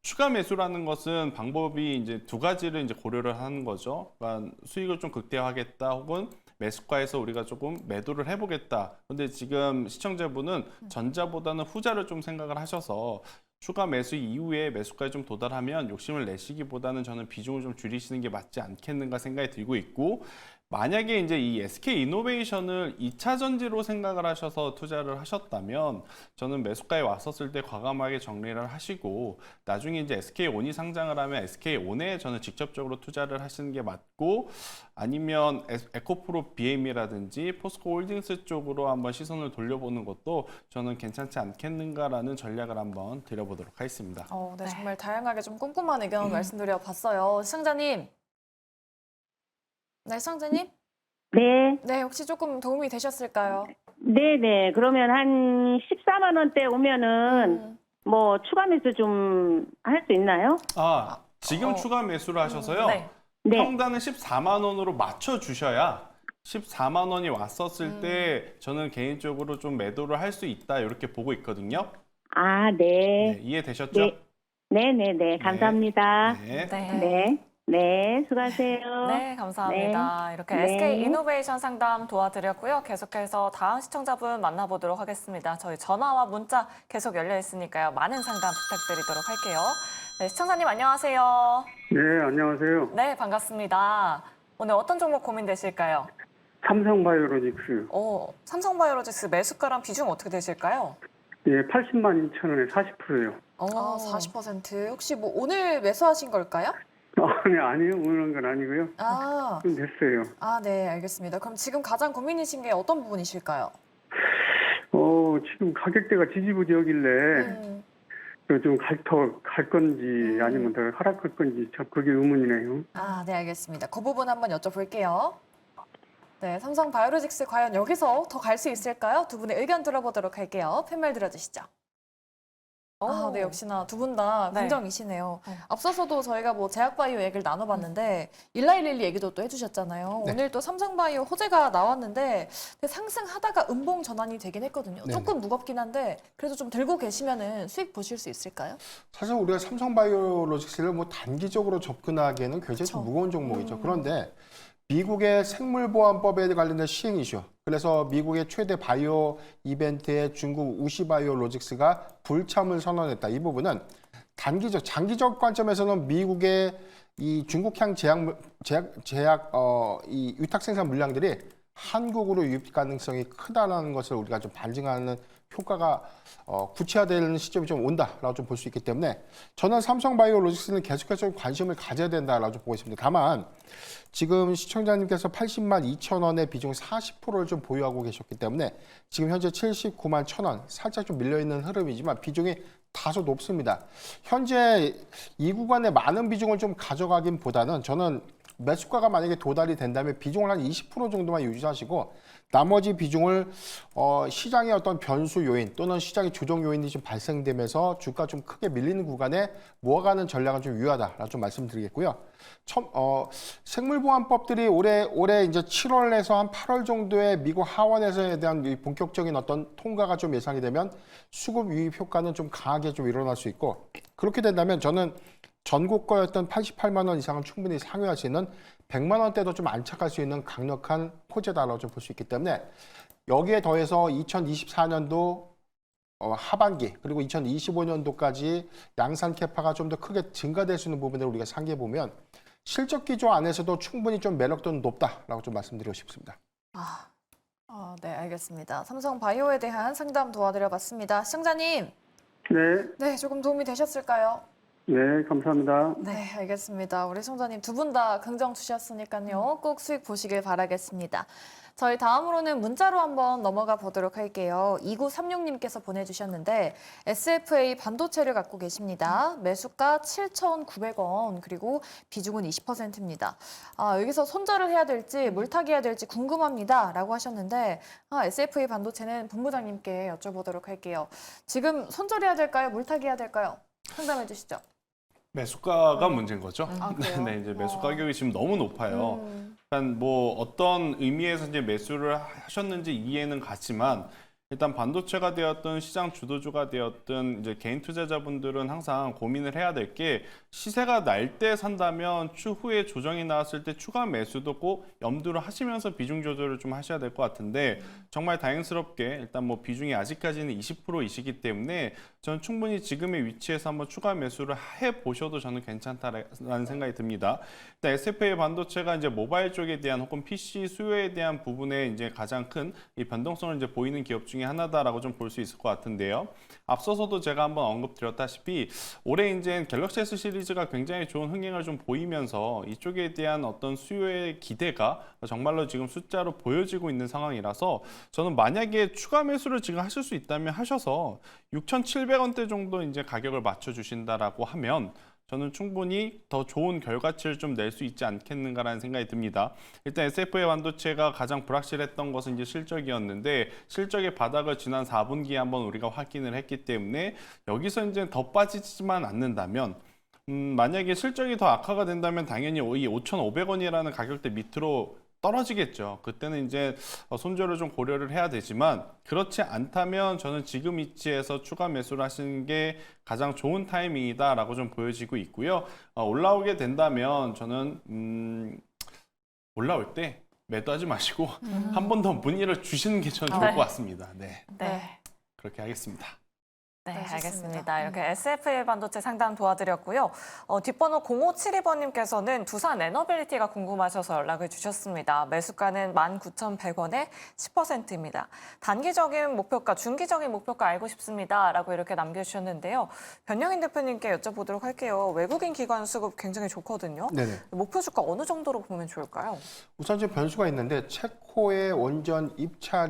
추가 매수라는 것은 방법이 이제 두 가지를 이제 고려를 하는 거죠. 그러니까 수익을 좀 극대화하겠다 혹은 매수가에서 우리가 조금 매도를 해보겠다. 근데 지금 시청자분은 전자보다는 후자를 좀 생각을 하셔서 추가 매수 이후에 매수가에 좀 도달하면 욕심을 내시기보다는 저는 비중을 좀 줄이시는 게 맞지 않겠는가 생각이 들고 있고 만약에 이제 이 SK 이노베이션을 2차 전지로 생각을 하셔서 투자를 하셨다면 저는 매수가에 왔었을 때 과감하게 정리를 하시고 나중에 이제 SK온이 상장을 하면 SK온에 저는 직접적으로 투자를 하시는 게 맞고 아니면 에코프로 BM이라든지 포스코 홀딩스 쪽으로 한번 시선을 돌려보는 것도 저는 괜찮지 않겠는가라는 전략을 한번 드려보도록 하겠습니다. 네, 정말 다양하게 좀 꼼꼼한 의견 말씀드려 봤어요. 시청자님. 네, 시청자님. 네. 네, 혹시 조금 도움이 되셨을까요? 네네. 그러면 한 14만 원대 오면은 뭐 추가 매수 좀 할 수 있나요? 지금 추가 매수를 하셔서요. 네. 네. 평단은 14만 원으로 맞춰 주셔야 14만 원이 왔었을 때 저는 개인적으로 좀 매도를 할 수 있다 이렇게 보고 있거든요. 아, 네, 네. 이해되셨죠? 네. 네네네. 감사합니다. 네. 네. 네. 수고하세요. 네, 감사합니다. 이렇게 네. SK 이노베이션 상담 도와드렸고요. 계속해서 다음 시청자분 만나보도록 하겠습니다. 저희 전화와 문자 계속 열려 있으니까요. 많은 상담 부탁드리도록 할게요. 네, 시청자님 안녕하세요. 네, 안녕하세요. 네, 반갑습니다. 오늘 어떤 종목 고민되실까요? 삼성바이오로직스. 삼성바이오로직스 매수가랑 비중 어떻게 되실까요? 예, 80만 2천 원에 40%예요. 40%. 혹시 뭐 오늘 매수하신 걸까요? 아니요. 오는 건 아니고요. 좀 됐어요. 네, 알겠습니다. 그럼 지금 가장 고민이신 게 어떤 부분이실까요? 지금 가격대가 지지부지하길래 좀 갈 건지 아니면 더 하락할 건지 참 그게 의문이네요. 네, 알겠습니다. 그 부분 한번 여쭤볼게요. 네, 삼성바이오로직스 과연 여기서 더 갈 수 있을까요? 두 분의 의견 들어보도록 할게요. 팻말 들어주시죠. 네, 역시나 두 분 다 네. 긍정이시네요. 앞서서도 저희가 뭐 제약바이오 얘기를 나눠봤는데 1911 얘기도 또 해주셨잖아요. 네. 오늘 또 삼성바이오 호재가 나왔는데 상승하다가 음봉 전환이 되긴 했거든요. 네네. 조금 무겁긴 한데 그래도 좀 들고 계시면은 수익 보실 수 있을까요? 사실 우리가 삼성바이오로직스를 뭐 단기적으로 접근하기에는 굉장히 좀 무거운 종목이죠. 그런데 미국의 생물보안법에 관련된 시행 이슈. 그래서 미국의 최대 바이오 이벤트에 중국 우시바이오로직스가 불참을 선언했다. 이 부분은 단기적, 장기적 관점에서는 미국의 이 중국향 이 위탁 생산 물량들이 한국으로 유입 가능성이 크다라는 것을 우리가 좀 반증하는 효과가 구체화되는 시점이 좀 온다라고 좀 볼 수 있기 때문에 저는 삼성바이오로직스는 계속해서 관심을 가져야 된다라고 좀 보고 있습니다. 다만 지금 시청자님께서 80만 2천 원의 비중 40%를 좀 보유하고 계셨기 때문에 지금 현재 79만 1천 원 살짝 좀 밀려있는 흐름이지만 비중이 다소 높습니다. 현재 이 구간에 많은 비중을 좀 가져가긴 보다는 저는 매수가가 만약에 도달이 된다면 비중을 한 20% 정도만 유지하시고 나머지 비중을 시장의 어떤 변수 요인 또는 시장의 조정 요인이 좀 발생되면서 주가 좀 크게 밀리는 구간에 모아가는 전략은 좀 유효하다라고 좀 말씀드리겠고요. 생물보안법들이 올해 이제 7월에서 한 8월 정도에 미국 하원에서에 대한 이 본격적인 어떤 통과가 좀 예상이 되면 수급 유입 효과는 좀 강하게 좀 일어날 수 있고 그렇게 된다면 저는 전고가였던 88만 원 이상은 충분히 상회할 수 있는 100만 원대도 좀 안착할 수 있는 강력한 호재다라고 좀 볼 수 있기 때문에 여기에 더해서 2024년도 하반기 그리고 2025년도까지 양산 캐파가 좀 더 크게 증가될 수 있는 부분들을 우리가 상기해 보면 실적 기조 안에서도 충분히 좀 매력도는 높다라고 좀 말씀드리고 싶습니다. 네, 알겠습니다. 삼성바이오에 대한 상담 도와드려봤습니다. 시청자님, 네, 조금 도움이 되셨을까요? 네, 감사합니다. 네, 알겠습니다. 우리 시청자님 두 분 다 긍정 주셨으니까요. 꼭 수익 보시길 바라겠습니다. 저희 다음으로는 문자로 한번 넘어가 보도록 할게요. 2936님께서 보내주셨는데 SFA 반도체를 갖고 계십니다. 매수가 7,900원 그리고 비중은 20%입니다. 여기서 손절을 해야 될지 물타기 해야 될지 궁금합니다. 라고 하셨는데 SFA 반도체는 본부장님께 여쭤보도록 할게요. 지금 손절해야 될까요? 물타기 해야 될까요? 상담해 주시죠. 매수가가 문제인 거죠. 그래요? 네, 이제 매수 가격이 지금 너무 높아요. 그러니까 뭐 어떤 의미에서 이제 매수를 하셨는지 이해는 갔지만 일단 반도체가 되었든 시장 주도주가 되었든 이제 개인 투자자분들은 항상 고민을 해야 될 게 시세가 날 때 산다면 추후에 조정이 나왔을 때 추가 매수도 꼭 염두를 하시면서 비중 조절을 좀 하셔야 될 것 같은데 정말 다행스럽게 일단 뭐 비중이 아직까지는 20%이시기 때문에 저는 충분히 지금의 위치에서 한번 추가 매수를 해보셔도 저는 괜찮다라는 생각이 듭니다. 일단 SFA 반도체가 이제 모바일 쪽에 대한 혹은 PC 수요에 대한 부분에 이제 가장 큰 이 변동성을 이제 보이는 기업 중에 하나다라고 좀 볼 수 있을 것 같은데요. 앞서서도 제가 한번 언급드렸다시피 올해 이제 갤럭시 S 시리즈가 굉장히 좋은 흥행을 좀 보이면서 이쪽에 대한 어떤 수요의 기대가 정말로 지금 숫자로 보여지고 있는 상황이라서 저는 만약에 추가 매수를 지금 하실 수 있다면 하셔서 6,700원대 정도 이제 가격을 맞춰 주신다라고 하면 저는 충분히 더 좋은 결과치를 좀 낼 수 있지 않겠는가라는 생각이 듭니다. 일단 SFA 반도체가 가장 불확실했던 것은 이제 실적이었는데 실적의 바닥을 지난 4분기에 한번 우리가 확인을 했기 때문에 여기서 이제 더 빠지지만 않는다면 만약에 실적이 더 악화가 된다면 당연히 이 5,500원이라는 가격대 밑으로 떨어지겠죠. 그때는 이제 손절을 좀 고려를 해야 되지만 그렇지 않다면 저는 지금 위치에서 추가 매수를 하시는 게 가장 좋은 타이밍이다라고 좀 보여지고 있고요. 올라오게 된다면 저는 올라올 때 매도하지 마시고 한 번 더 문의를 주시는 게 저는 좋을 것 같습니다. 네, 네. 그렇게 하겠습니다. 네, 네, 좋습니다. 알겠습니다. 이렇게 SFA 반도체 상담 도와드렸고요. 뒷번호 0572번님께서는 두산 에너빌리티가 궁금하셔서 연락을 주셨습니다. 매수가는 19,100원에 10%입니다. 단기적인 목표가, 중기적인 목표가 알고 싶습니다. 라고 이렇게 남겨주셨는데요. 변영인 대표님께 여쭤보도록 할게요. 외국인 기관 수급 굉장히 좋거든요. 네네. 목표 주가 어느 정도로 보면 좋을까요? 우선 지금 변수가 있는데 체코의 원전 입찰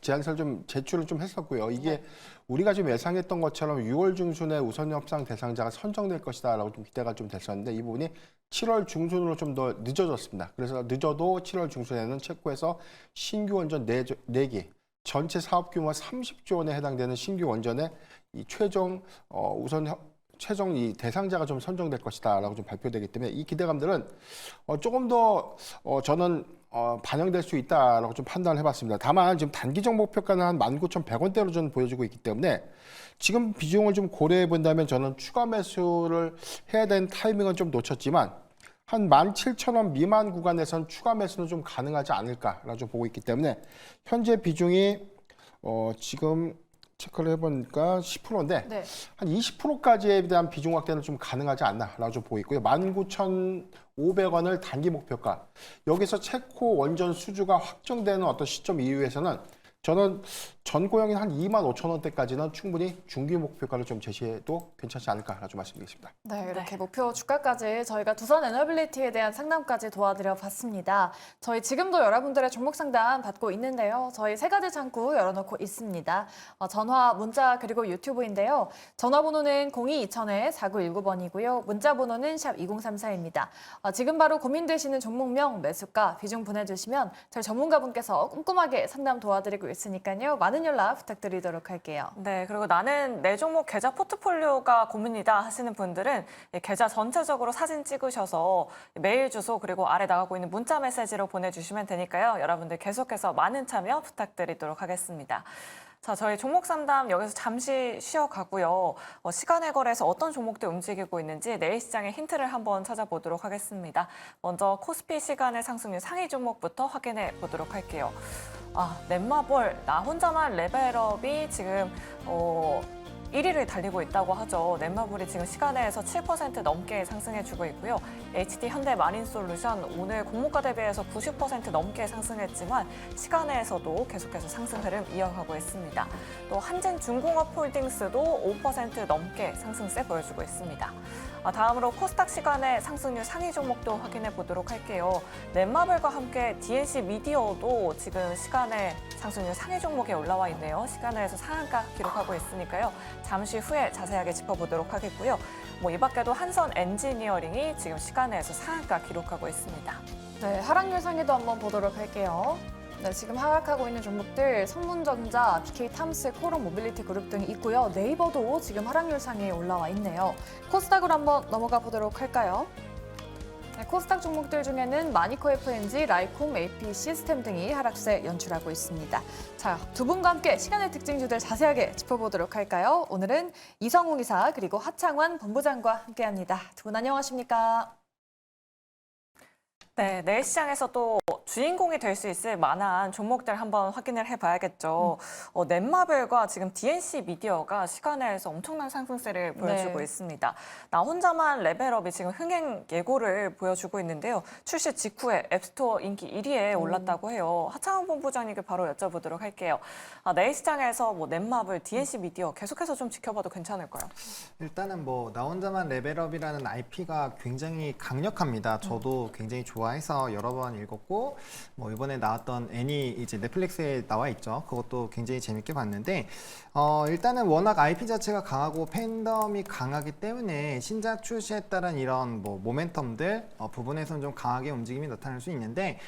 제안서를 좀 제출을 좀 했었고요. 이게 우리가 지금 예상했던 것처럼 6월 중순에 우선 협상 대상자가 선정될 것이다라고 좀 기대가 좀 됐었는데 이 부분이 7월 중순으로 좀 더 늦어졌습니다. 그래서 늦어도 7월 중순에는 체코에서 신규 원전 4개, 전체 사업 규모 30조 원에 해당되는 신규 원전의 이 최종 이 대상자가 좀 선정될 것이다라고 좀 발표되기 때문에 이 기대감들은 조금 더 저는 반영될 수 있다라고 좀 판단을 해봤습니다. 다만 지금 단기적 목표가는 한 19,100원대로 저는 보여지고 있기 때문에 지금 비중을 좀 고려해 본다면 저는 추가 매수를 해야 되는 타이밍은 좀 놓쳤지만 한 17,000원 미만 구간에선 추가 매수는 좀 가능하지 않을까라고 좀 보고 있기 때문에 현재 비중이 지금 체크를 해보니까 10%인데 네. 한 20%까지에 대한 비중 확대는 좀 가능하지 않나라고 좀 보고 있고요. 19,500원을 단기 목표가 여기서 체코 원전 수주가 확정되는 어떤 시점 이후에서는 저는 전고형인 한 25,000원대까지는 충분히 중기 목표가를 좀 제시해도 괜찮지 않을까라고 좀 말씀드리겠습니다. 네, 이렇게 목표 주가까지 저희가 두산 에너빌리티에 대한 상담까지 도와드려 봤습니다. 저희 지금도 여러분들의 종목 상담 받고 있는데요. 저희 3가지 창구 열어놓고 있습니다. 전화, 문자 그리고 유튜브인데요. 전화번호는 02-2000-4919번이고요. 문자 번호는 샵 2034입니다. 지금 바로 고민되시는 종목명, 매수가, 비중 보내주시면 저희 전문가분께서 꼼꼼하게 상담 도와드리고 있으니까요. 많은 연락 부탁드리도록 할게요. 네, 그리고 나는 내 종목 계좌 포트폴리오가 고민이다 하시는 분들은 계좌 전체적으로 사진 찍으셔서 메일 주소 그리고 아래 나가고 있는 문자 메시지로 보내주시면 되니까요. 여러분들 계속해서 많은 참여 부탁드리도록 하겠습니다. 자, 저희 종목 상담 여기서 잠시 쉬어가고요. 시간의 거래에서 어떤 종목들 움직이고 있는지 내일 시장의 힌트를 한번 찾아보도록 하겠습니다. 먼저 코스피 시간의 상승률 상위 종목부터 확인해 보도록 할게요. 넷마블, 나 혼자만 레벨업이 지금 1위를 달리고 있다고 하죠. 넷마블이 지금 시간에서 7% 넘게 상승해주고 있고요. HD 현대마린솔루션 오늘 공모가 대비해서 90% 넘게 상승했지만 시간에서도 계속해서 상승 흐름 이어가고 있습니다. 또 한진중공업홀딩스도 5% 넘게 상승세 보여주고 있습니다. 다음으로 코스닥 시간의 상승률 상위 종목도 확인해 보도록 할게요. 넷마블과 함께 DNC 미디어도 지금 시간의 상승률 상위 종목에 올라와 있네요. 시간에서 상한가 기록하고 있으니까요. 잠시 후에 자세하게 짚어보도록 하겠고요. 이 밖에도 한선 엔지니어링이 지금 시간에서 상한가 기록하고 있습니다. 네, 하락률 상위도 한번 보도록 할게요. 네, 지금 하락하고 있는 종목들 성문전자, BK탐스, 코론 모빌리티 그룹 등이 있고요. 네이버도 지금 하락률 상위에 올라와 있네요. 코스닥으로 한번 넘어가 보도록 할까요? 네, 코스닥 종목들 중에는 마니커 FNG, 라이콤, AP 시스템 등이 하락세 연출하고 있습니다. 자, 두 분과 함께 시간의 특징주들 자세하게 짚어보도록 할까요? 오늘은 이성웅 이사 그리고 하창환 본부장과 함께합니다. 두 분 안녕하십니까? 네, 내일 시장에서 또 주인공이 될 수 있을 만한 종목들 한번 확인을 해봐야겠죠. 넷마블과 지금 DNC 미디어가 시간에서 엄청난 상승세를 보여주고 네. 있습니다. 나 혼자만 레벨업이 지금 흥행 예고를 보여주고 있는데요. 출시 직후에 앱스토어 인기 1위에 올랐다고 해요. 하창원 본부장님께 바로 여쭤보도록 할게요. 내일 시장에서 뭐 넷마블, DNC 미디어 계속해서 좀 지켜봐도 괜찮을까요? 일단은 뭐 나 혼자만 레벨업이라는 IP가 굉장히 강력합니다. 저도 굉장히 좋아해서 여러 번 읽었고 뭐 이번에 나왔던 애니 이제 넷플릭스에 나와 있죠. 그것도 굉장히 재밌게 봤는데 일단은 워낙 IP 자체가 강하고 팬덤이 강하기 때문에 신작 출시에 따른 이런 뭐 모멘텀들 부분에서는 좀 강하게 움직임이 나타날 수 있는데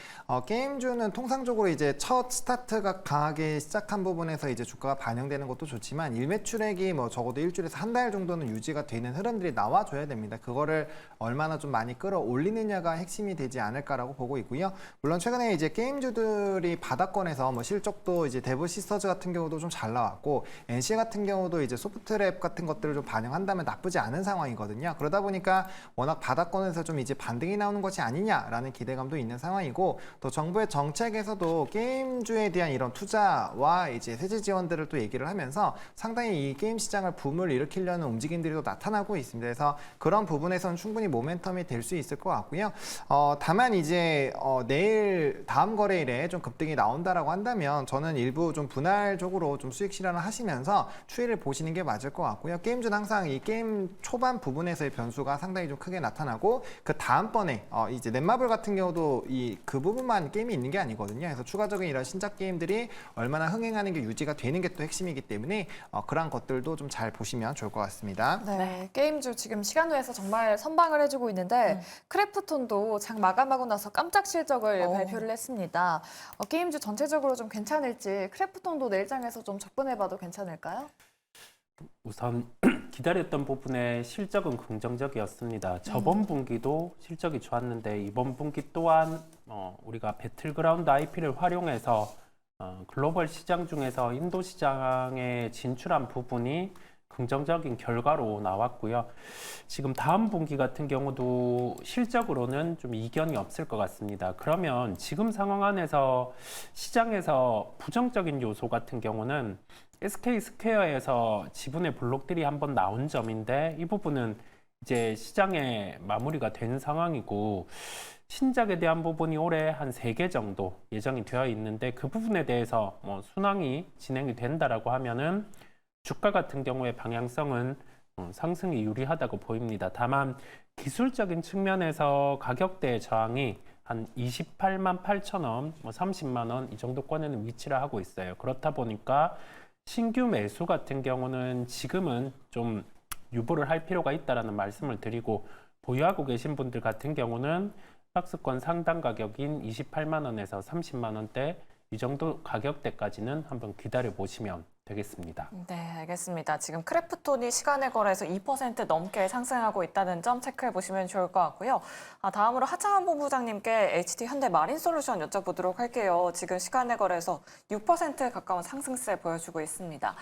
게임주는 통상적으로 이제 첫 스타트가 강하게 시작한 부분에서 이제 주가가 반영되는 것도 좋지만 일매출액이 뭐 적어도 일주일에서 한 달 정도는 유지가 되는 흐름들이 나와줘야 됩니다. 그거를 얼마나 좀 많이 끌어올리느냐가 핵심이 되지 않을까라고 보고 있고요. 물론 최근에 이제 게임주들이 바닥권에서 뭐 실적도 이제 데브 시스터즈 같은 경우도 좀 잘 나왔고 NC 같은 경우도 이제 소프트랩 같은 것들을 좀 반영한다면 나쁘지 않은 상황이거든요. 그러다 보니까 워낙 바닥권에서 좀 이제 반등이 나오는 것이 아니냐라는 기대감도 있는 상황이고 또 정부의 정책에서도 게임주에 대한 이런 투자와 이제 세제 지원들을 또 얘기를 하면서 상당히 이 게임 시장을 붐을 일으키려는 움직임들이 또 나타나고 있습니다. 그래서 그런 부분에서는 충분히 모멘텀이 될 수 있을 것 같고요. 다만 이제 내일 다음 거래일에 좀 급등이 나온다라고 한다면 저는 일부 좀 분할적으로 좀 수익 실현을 하시면서 추이를 보시는 게 맞을 것 같고요. 게임주는 항상 이 게임 초반 부분에서의 변수가 상당히 좀 크게 나타나고 그 다음번에 이제 넷마블 같은 경우도 그 부분만 게임이 있는 게 아니거든요. 그래서 추가적인 이런 신작 게임들이 얼마나 흥행하는 게 유지가 되는 게 또 핵심이기 때문에 그런 것들도 좀 잘 보시면 좋을 것 같습니다. 네, 게임주 지금 시간외에서 정말 선방을 해주고 있는데 크래프톤도 장 마감하고 나서 깜짝 실적을 발표를 했습니다. 게임주 전체적으로 좀 괜찮을지 크래프톤도 내일장에서 좀 접근해봐도 괜찮을까요? 우선 기다렸던 부분의 실적은 긍정적이었습니다. 저번 분기도 실적이 좋았는데 이번 분기 또한 우리가 배틀그라운드 IP를 활용해서 글로벌 시장 중에서 인도 시장에 진출한 부분이 긍정적인 결과로 나왔고요. 지금 다음 분기 같은 경우도 실적으로는 좀 이견이 없을 것 같습니다. 그러면 지금 상황 안에서 시장에서 부정적인 요소 같은 경우는 SK 스퀘어에서 지분의 블록들이 한번 나온 점인데 이 부분은 이제 시장에 마무리가 된 상황이고 신작에 대한 부분이 올해 한 3개 정도 예정이 되어 있는데 그 부분에 대해서 뭐 순항이 진행이 된다라고 하면은 주가 같은 경우의 방향성은 상승이 유리하다고 보입니다. 다만 기술적인 측면에서 가격대 저항이 한 28만 8천 원, 뭐 30만 원 이 정도권에는 위치를 하고 있어요. 그렇다 보니까 신규 매수 같은 경우는 지금은 좀 유보를 할 필요가 있다라는 말씀을 드리고 보유하고 계신 분들 같은 경우는 박스권 상당 가격인 28만 원에서 30만 원대 이 정도 가격대까지는 한번 기다려 보시면 되겠습니다. 네, 알겠습니다. 지금 크래프톤이 시간의 거래에서 2% 넘게 상승하고 있다는 점 체크해 보시면 좋을 것 같고요. 다음으로 하창원 본부장님께 HT 현대 마린솔루션 여쭤보도록 할게요. 지금 시간의 거래에서 6% 가까운 상승세 보여주고 있습니다.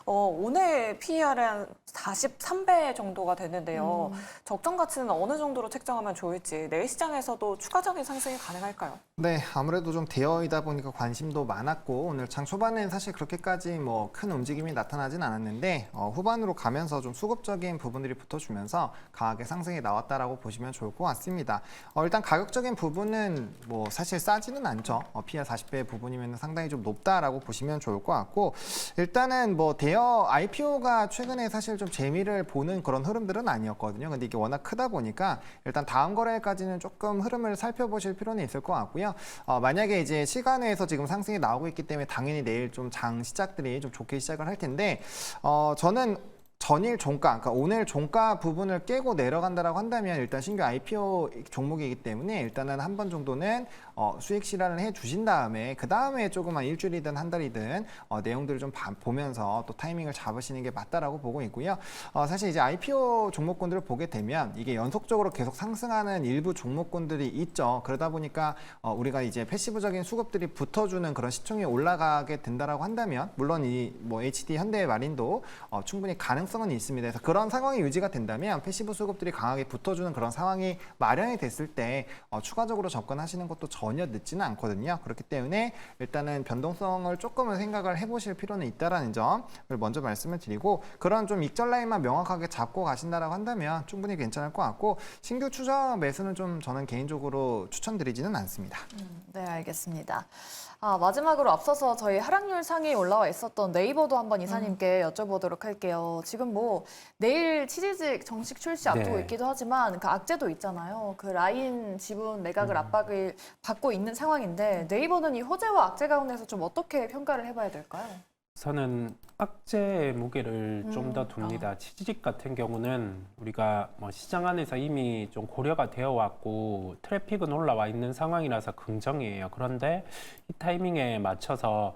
오늘 PER은 43배 정도가 되는데요. 적정 가치는 어느 정도로 책정하면 좋을지 내일 시장에서도 추가적인 상승이 가능할까요? 네, 아무래도 좀 대여이다 보니까 관심도 많았고 오늘 장 초반에는 사실 그렇게까지 뭐 큰 움직임이 나타나진 않았는데 후반으로 가면서 좀 수급적인 부분들이 붙어주면서 강하게 상승이 나왔다라고 보시면 좋을 것 같습니다. 일단 가격적인 부분은 뭐 사실 싸지는 않죠. PR 40배 부분이면 상당히 좀 높다라고 보시면 좋을 것 같고 일단은 뭐 대여 IPO가 최근에 사실 좀 재미를 보는 그런 흐름들은 아니었거든요. 근데 이게 워낙 크다 보니까 일단 다음 거래까지는 조금 흐름을 살펴보실 필요는 있을 것 같고요. 만약에 이제 시간에서 지금 상승이 나오고 있기 때문에 당연히 내일 좀 장 시작들이 좀 좋게 시작을 할 텐데 저는 전일 종가, 그러니까 오늘 종가 부분을 깨고 내려간다라고 한다면 일단 신규 IPO 종목이기 때문에 일단은 한 번 정도는 수익 실현을 해 주신 다음에 그 다음에 조금만 일주일이든 한 달이든 내용들을 좀 보면서 또 타이밍을 잡으시는 게 맞다라고 보고 있고요. 사실 이제 IPO 종목군들을 보게 되면 이게 연속적으로 계속 상승하는 일부 종목군들이 있죠. 그러다 보니까 우리가 이제 패시브적인 수급들이 붙어주는 그런 시총이 올라가게 된다라고 한다면 물론 이 뭐 HD 현대마린도 충분히 가능성은 있습니다. 그래서 그런 상황이 유지가 된다면 패시브 수급들이 강하게 붙어주는 그런 상황이 마련이 됐을 때 추가적으로 접근하시는 것도 전혀 늦지는 않거든요. 그렇기 때문에 일단은 변동성을 조금은 생각을 해보실 필요는 있다라는 점을 먼저 말씀을 드리고 그런 좀 익절 라인만 명확하게 잡고 가신다라고 한다면 충분히 괜찮을 것 같고 신규 추적 매수는 좀 저는 개인적으로 추천드리지는 않습니다. 네, 알겠습니다. 마지막으로 앞서서 저희 하락률 상위 올라와 있었던 네이버도 한번 이사님께 여쭤보도록 할게요. 지금 뭐 내일 취지직 정식 출시 앞두고 네. 있기도 하지만 그 악재도 있잖아요. 그 라인 지분 매각을 압박을 받고 있는 상황인데 네이버는 이 호재와 악재 가운데서 좀 어떻게 평가를 해봐야 될까요? 저는 악재의 무게를 좀 더 둡니다. 취지직 같은 경우는 우리가 뭐 시장 안에서 이미 좀 고려가 되어 왔고 트래픽은 올라와 있는 상황이라서 긍정이에요. 그런데 이 타이밍에 맞춰서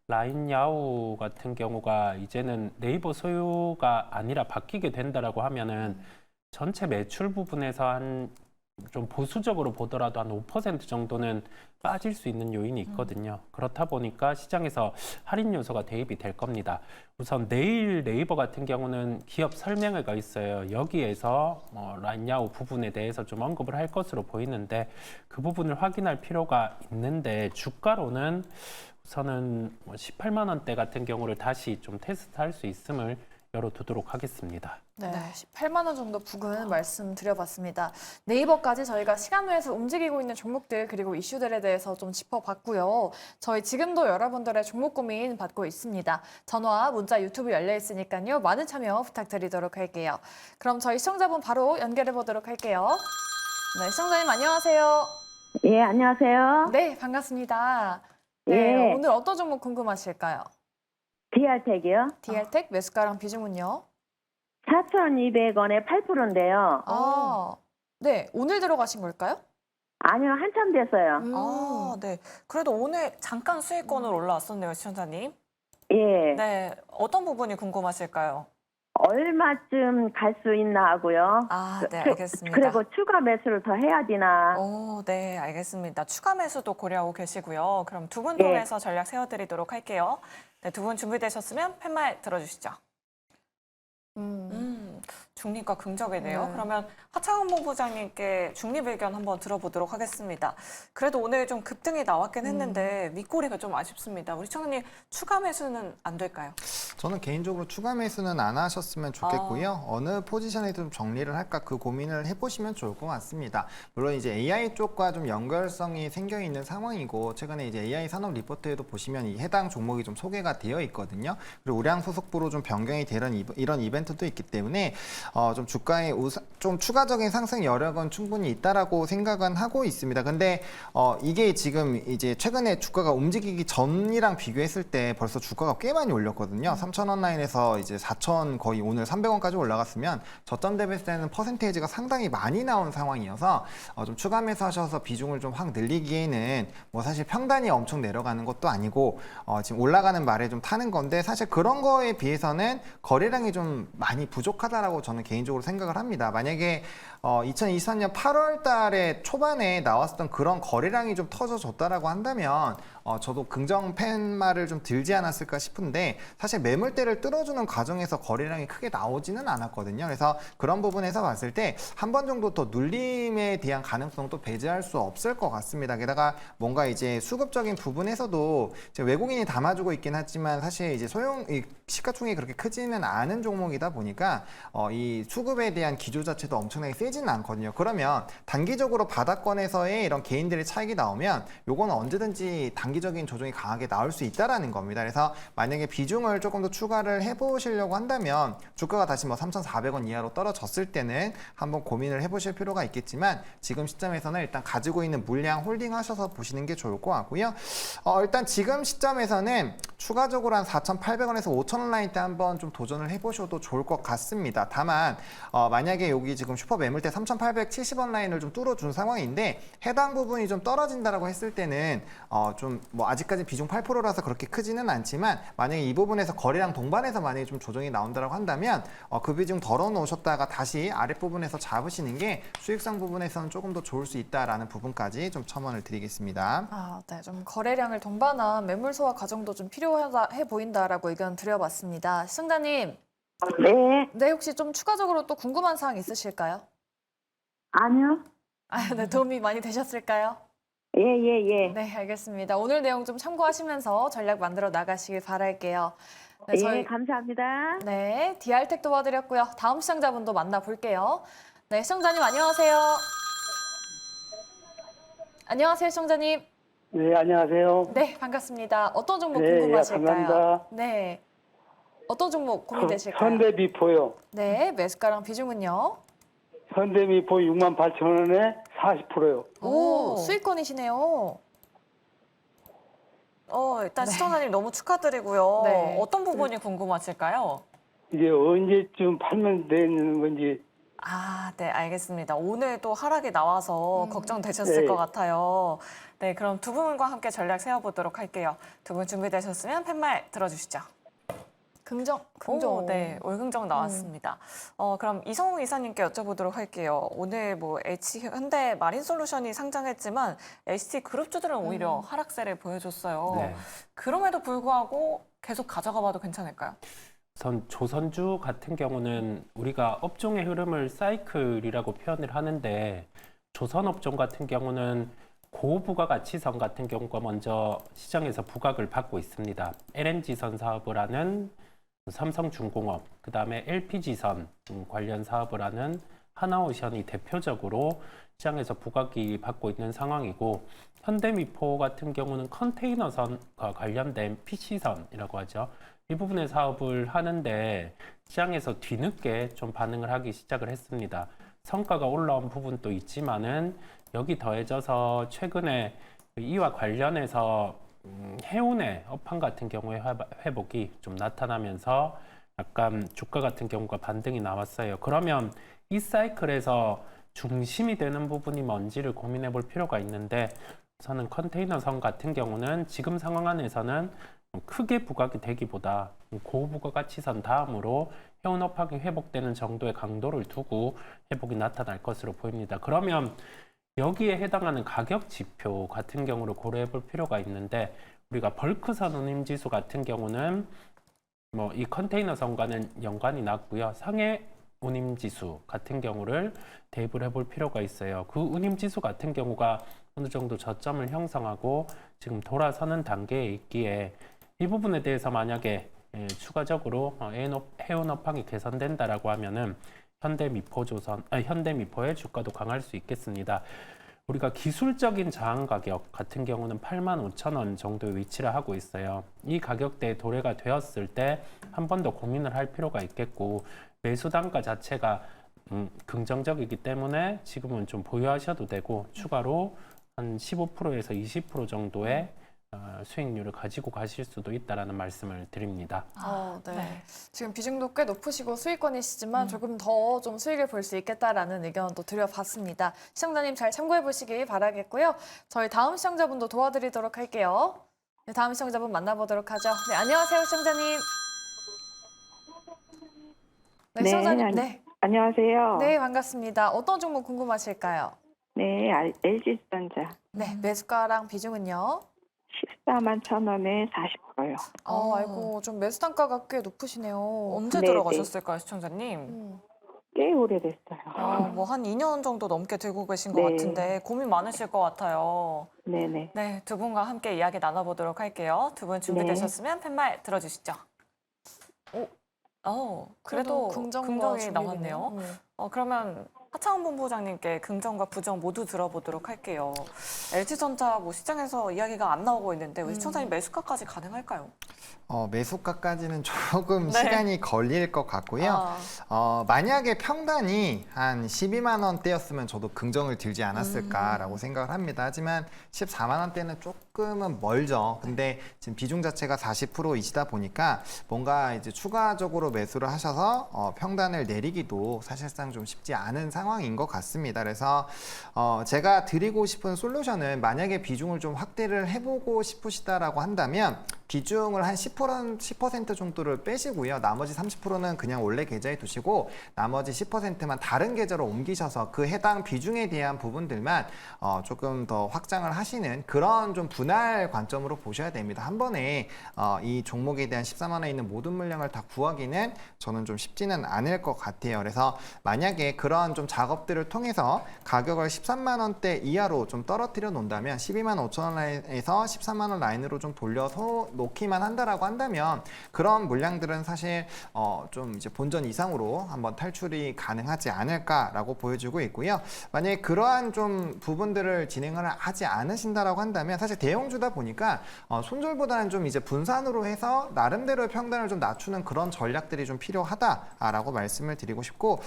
라인 야후 같은 경우가 이제는 네이버 소유가 아니라 바뀌게 된다라고 하면은 전체 매출 부분에서 한 좀 보수적으로 보더라도 한 5% 정도는 빠질 수 있는 요인이 있거든요. 그렇다 보니까 시장에서 할인 요소가 대입이 될 겁니다. 우선 내일 네이버 같은 경우는 기업 설명회가 있어요. 여기에서 라인야후 부분에 대해서 좀 언급을 할 것으로 보이는데 그 부분을 확인할 필요가 있는데 주가로는 우선은 18만 원대 같은 경우를 다시 좀 테스트할 수 있음을 열어두도록 하겠습니다. 네, 18만 원 정도 부근 말씀드려봤습니다. 네이버까지 저희가 시간외에서 움직이고 있는 종목들 그리고 이슈들에 대해서 좀 짚어봤고요. 저희 지금도 여러분들의 종목 고민 받고 있습니다. 전화, 문자, 유튜브 열려 있으니까요. 많은 참여 부탁드리도록 할게요. 그럼 저희 시청자분 바로 연결해 보도록 할게요. 네, 시청자님 안녕하세요. 예, 안녕하세요. 네, 반갑습니다. 네, 예. 오늘 어떤 종목 궁금하실까요? DR텍이요? DR텍 매수가랑 비중은요? 4,200원에 8%인데요. 네, 오늘 들어가신 걸까요? 아니요, 한참 됐어요. 네. 그래도 오늘 잠깐 수익권으로 올라왔었네요, 시청자님. 예. 네. 어떤 부분이 궁금하실까요? 얼마쯤 갈 수 있나 하고요. 네, 알겠습니다. 그리고 추가 매수를 더 해야 되나. 네, 알겠습니다. 추가 매수도 고려하고 계시고요. 그럼 두 분 예. 통해서 전략 세워드리도록 할게요. 네, 두 분 준비되셨으면 팻말 들어주시죠. 중립과 긍정이네요. 네. 그러면 하창원 본부장님께 중립 의견 한번 들어보도록 하겠습니다. 그래도 오늘 좀 급등이 나왔긴 했는데 윗꼬리가 좀 아쉽습니다. 우리 청장님 추가 매수는 안 될까요? 저는 개인적으로 추가 매수는 안 하셨으면 좋겠고요. 어느 포지션에 좀 정리를 할까 그 고민을 해보시면 좋을 것 같습니다. 물론 이제 AI 쪽과 좀 연결성이 생겨 있는 상황이고 최근에 이제 AI 산업 리포트에도 보시면 이 해당 종목이 좀 소개가 되어 있거든요. 그리고 우량 소속부로 좀 변경이 되는 이런 이벤트도 있기 때문에 좀 주가에 좀 추가적인 상승 여력은 충분히 있다라고 생각은 하고 있습니다. 근데 이게 지금 이제 최근에 주가가 움직이기 전이랑 비교했을 때 벌써 주가가 꽤 많이 올렸거든요. 3,000원 라인에서 이제 4,000 거의 오늘 300원까지 올라갔으면 저점 대비했을 때는 퍼센테이지가 상당히 많이 나온 상황이어서 좀 추가 매수하셔서 비중을 좀 확 늘리기에는 뭐 사실 평단이 엄청 내려가는 것도 아니고 지금 올라가는 말에 좀 타는 건데 사실 그런 거에 비해서는 거래량이 좀 많이 부족하다라고 저는 개인적으로 생각을 합니다. 만약에 2023년 8월 달에 초반에 나왔었던 그런 거래량이 좀 터져졌다라고 한다면 저도 긍정 팻말을 좀 들지 않았을까 싶은데 사실 매물대를 뚫어주는 과정에서 거래량이 크게 나오지는 않았거든요. 그래서 그런 부분에서 봤을 때 한 번 정도 더 눌림에 대한 가능성도 배제할 수 없을 것 같습니다. 게다가 뭔가 이제 수급적인 부분에서도 외국인이 담아주고 있긴 하지만 사실 이제 이 시가총액이 그렇게 크지는 않은 종목이다 보니까 이 수급에 대한 기조 자체도 엄청나게 세지는 않거든요. 그러면 단기적으로 바닥권에서의 이런 개인들의 차익이 나오면 요거는 언제든지 단기적인 조정이 강하게 나올 수 있다라는 겁니다. 그래서 만약에 비중을 조금 더 추가를 해보시려고 한다면 주가가 다시 뭐 3,400원 이하로 떨어졌을 때는 한번 고민을 해보실 필요가 있겠지만 지금 시점에서는 일단 가지고 있는 물량 홀딩하셔서 보시는 게 좋을 것 같고요. 일단 지금 시점에서는 추가적으로 한 4,800원에서 5,000원 라인대 한번 좀 도전을 해보셔도 좋을 것 같습니다. 다만 만약에 여기 지금 슈퍼 매물대 3,870원 라인을 좀 뚫어준 상황인데 해당 부분이 좀 떨어진다라고 했을 때는 좀 뭐 아직까지 비중 8%라서 그렇게 크지는 않지만 만약에 이 부분에서 거래량 동반해서 만약에 좀 조정이 나온다라고 한다면 그 비중 덜어 놓으셨다가 다시 아랫부분에서 잡으시는 게 수익성 부분에서는 조금 더 좋을 수 있다라는 부분까지 좀 첨언을 드리겠습니다. 아, 네. 좀 거래량을 동반한 매물 소화 과정도 좀 필요하다 해 보인다라고 의견 드려봤습니다. 시청자님, 네. 네, 혹시 좀 추가적으로 또 궁금한 사항 있으실까요? 아니요. 아, 네, 도움이 많이 되셨을까요? 예. 네, 알겠습니다. 오늘 내용 좀 참고하시면서 전략 만들어 나가시길 바랄게요. 네, 예, 감사합니다. 네, DR텍 도와드렸고요. 다음 시청자분도 만나볼게요. 네, 시청자님 안녕하세요. 안녕하세요, 시청자님. 네, 안녕하세요. 네, 반갑습니다. 어떤 종목 네, 궁금하실까요? 감사합니다. 네, 어떤 종목 고민되실까요? 현대미포요. 네, 매수가랑 비중은요? 현대미포 68,000원에 40%요. 오, 수익권이시네요. 일단 시청자님 너무 축하드리고요. 네. 어떤 부분이 궁금하실까요? 이게 언제쯤 팔면 되는 건지. 아, 네, 알겠습니다. 오늘도 하락이 나와서 걱정되셨을 네. 것 같아요. 네, 그럼 두 분과 함께 전략 세워보도록 할게요. 두 분 준비되셨으면 팻말 들어주시죠. 긍정. 오, 네, 올긍정 나왔습니다. 그럼 이성욱 이사님께 여쭤보도록 할게요. 오늘 뭐 현대 마린솔루션이 상장했지만 HT 그룹주들은 오히려 하락세를 보여줬어요. 네. 그럼에도 불구하고 계속 가져가 봐도 괜찮을까요? 우선 조선주 같은 경우는 우리가 업종의 흐름을 사이클이라고 표현을 하는데 조선업종 같은 경우는 고부가가치선 같은 경우가 먼저 시장에서 부각을 받고 있습니다. LNG선 사업을 하는 삼성중공업, 그 다음에 LPG선 관련 사업을 하는 하나오션이 대표적으로 시장에서 부각이 받고 있는 상황이고 현대미포 같은 경우는 컨테이너선과 관련된 PC선이라고 하죠. 이 부분의 사업을 하는데 시장에서 뒤늦게 좀 반응을 하기 시작을 했습니다. 성과가 올라온 부분도 있지만은 여기 더해져서 최근에 이와 관련해서 해운의 업황 같은 경우에 회복이 좀 나타나면서 약간 주가 같은 경우가 반등이 나왔어요. 그러면 이 사이클에서 중심이 되는 부분이 뭔지를 고민해 볼 필요가 있는데 우선은 컨테이너선 같은 경우는 지금 상황 안에서는 크게 부각이 되기보다 고부가가치선 다음으로 해운 업황이 회복되는 정도의 강도를 두고 회복이 나타날 것으로 보입니다. 그러면 여기에 해당하는 가격 지표 같은 경우를 고려해 볼 필요가 있는데 우리가 벌크선 운임지수 같은 경우는 뭐 이 컨테이너선과는 연관이 낮고요. 상해 운임지수 같은 경우를 대입을 해볼 필요가 있어요. 그 운임지수 같은 경우가 어느 정도 저점을 형성하고 지금 돌아서는 단계에 있기에 이 부분에 대해서 만약에 추가적으로 해운 업황이 개선된다라고 하면은 현대미포의 주가도 강할 수 있겠습니다. 우리가 기술적인 저항 가격 같은 경우는 85,000원 정도의 위치를 하고 있어요. 이 가격대에 도래가 되었을 때 한 번 더 고민을 할 필요가 있겠고 매수 단가 자체가 긍정적이기 때문에 지금은 좀 보유하셔도 되고 추가로 한 15%에서 20% 정도의 수익률을 가지고 가실 수도 있다라는 말씀을 드립니다. 네. 지금 비중도 꽤 높으시고 수익권이시지만 조금 더 좀 수익을 볼 수 있겠다라는 의견도 드려봤습니다. 시청자님 잘 참고해 보시기 바라겠고요. 저희 다음 시청자분도 도와드리도록 할게요. 네, 다음 시청자분 만나보도록 하죠. 네, 안녕하세요, 시청자님. 네, 시청자님. 네. 안녕하세요. 네, 반갑습니다. 어떤 종목 궁금하실까요? 네, LG전자 네, 매수가랑 비중은요? 141,000원에 40%요. 아이고, 좀 매수 단가가 꽤 높으시네요. 언제 네, 들어가셨을까요, 시청자님? 꽤 오래됐어요. 뭐 한 2년 정도 넘게 들고 계신 것 네. 같은데 고민 많으실 것 같아요. 네네. 네, 두 분과 함께 이야기 나눠보도록 할게요. 두 분 준비되셨으면 팻말 들어주시죠. 그래도 긍정이 나왔네요. 그러면 하창원 본부장님께 긍정과 부정 모두 들어보도록 할게요. LG전자 뭐 시장에서 이야기가 안 나오고 있는데 우리 시청자님 매수가까지 가능할까요? 매수가까지는 조금 네. 시간이 걸릴 것 같고요. 만약에 평단이 한 12만 원대였으면 저도 긍정을 들지 않았을까라고 생각을 합니다. 하지만 14만 원대는 조금 조금은 멀죠. 근데 지금 비중 자체가 40%이시다 보니까 뭔가 이제 추가적으로 매수를 하셔서 평단을 내리기도 사실상 좀 쉽지 않은 상황인 것 같습니다. 그래서 제가 드리고 싶은 솔루션은 만약에 비중을 좀 확대를 해보고 싶으시다라고 한다면 비중을 한 10% 정도를 빼시고요. 나머지 30%는 그냥 원래 계좌에 두시고 나머지 10%만 다른 계좌로 옮기셔서 그 해당 비중에 대한 부분들만 조금 더 확장을 하시는 그런 좀 분할 관점으로 보셔야 됩니다. 한 번에 이 종목에 대한 14만 원에 있는 모든 물량을 다 구하기는 저는 좀 쉽지는 않을 것 같아요. 그래서 만약에 그런 좀 작업들을 통해서 가격을 13만 원대 이하로 좀 떨어뜨려 놓는다면 12만 5천 원 라인에서 13만 원 라인으로 좀 돌려서 놓기만 한다라고 한다면 그런 물량들은 사실 좀 이제 본전 이상으로 한번 탈출이 가능하지 않을까라고 보여주고 있고요. 만약에 그러한 좀 부분들을 진행을 하지 않으신다라고 한다면 사실 대형주다 보니까 손절보다는 좀 이제 분산으로 해서 나름대로의 평단을 좀 낮추는 그런 전략들이 좀 필요하다라고 말씀을 드리고 싶고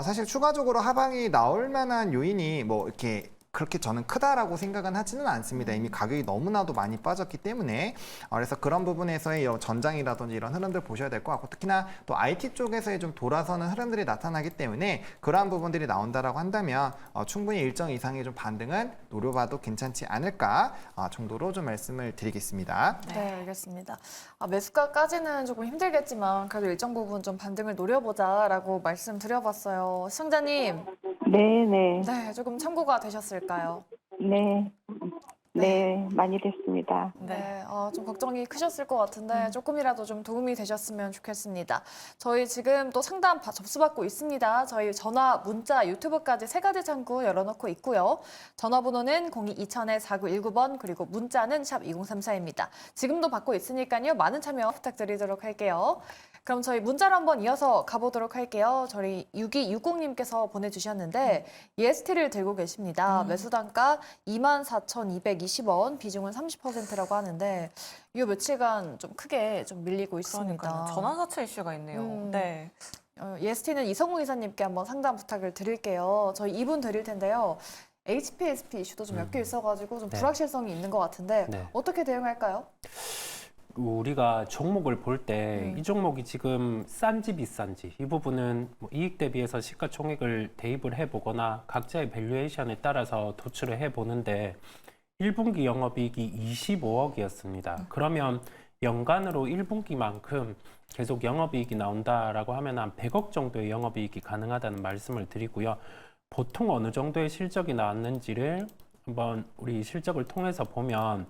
사실 추가적으로 하방이 나올 만한 요인이 뭐 이렇게 그렇게 저는 크다라고 생각은 하지는 않습니다. 이미 가격이 너무나도 많이 빠졌기 때문에 그래서 그런 부분에서의 이런 전장이라든지 이런 흐름들 보셔야 될 것 같고 특히나 또 IT 쪽에서의 좀 돌아서는 흐름들이 나타나기 때문에 그러한 부분들이 나온다라고 한다면 충분히 일정 이상의 좀 반등은 노려봐도 괜찮지 않을까 정도로 좀 말씀을 드리겠습니다. 네, 알겠습니다. 매수가까지는 조금 힘들겠지만 그래도 일정 부분 좀 반등을 노려보자라고 말씀드려봤어요. 시청자님, 네네. 네, 조금 참고가 되셨을까요? 네. 네, 많이 됐습니다. 네, 좀 걱정이 크셨을 것 같은데 조금이라도 좀 도움이 되셨으면 좋겠습니다. 저희 지금 또 상담 접수받고 있습니다. 저희 전화, 문자, 유튜브까지 3가지 창구 열어놓고 있고요. 전화번호는 02-2000-4919번 그리고 문자는 샵 2034입니다. 지금도 받고 있으니까요. 많은 참여 부탁드리도록 할게요. 그럼 저희 문자로 한번 이어서 가보도록 할게요. 저희 6260님께서 보내주셨는데 EST를 들고 계십니다. 매수 단가 24,220원, 비중은 30%라고 하는데 이 며칠간 좀 크게 좀 밀리고 있습니다. 그러니까요. 전환사채 이슈가 있네요. 네. EST는 이성우 이사님께 한번 상담 부탁을 드릴게요. 저희 2분 드릴 텐데요. HPSP 이슈도 좀 몇 개 있어가지고 좀 네. 불확실성이 있는 것 같은데 네. 어떻게 대응할까요? 우리가 종목을 볼 때 이 종목이 지금 싼지 비싼지 이 부분은 뭐 이익 대비해서 시가총액을 대입을 해보거나 각자의 밸류에이션에 따라서 도출을 해보는데 1분기 영업이익이 25억이었습니다. 그러면 연간으로 1분기만큼 계속 영업이익이 나온다라고 하면 한 100억 정도의 영업이익이 가능하다는 말씀을 드리고요. 보통 어느 정도의 실적이 나왔는지를 한번 우리 실적을 통해서 보면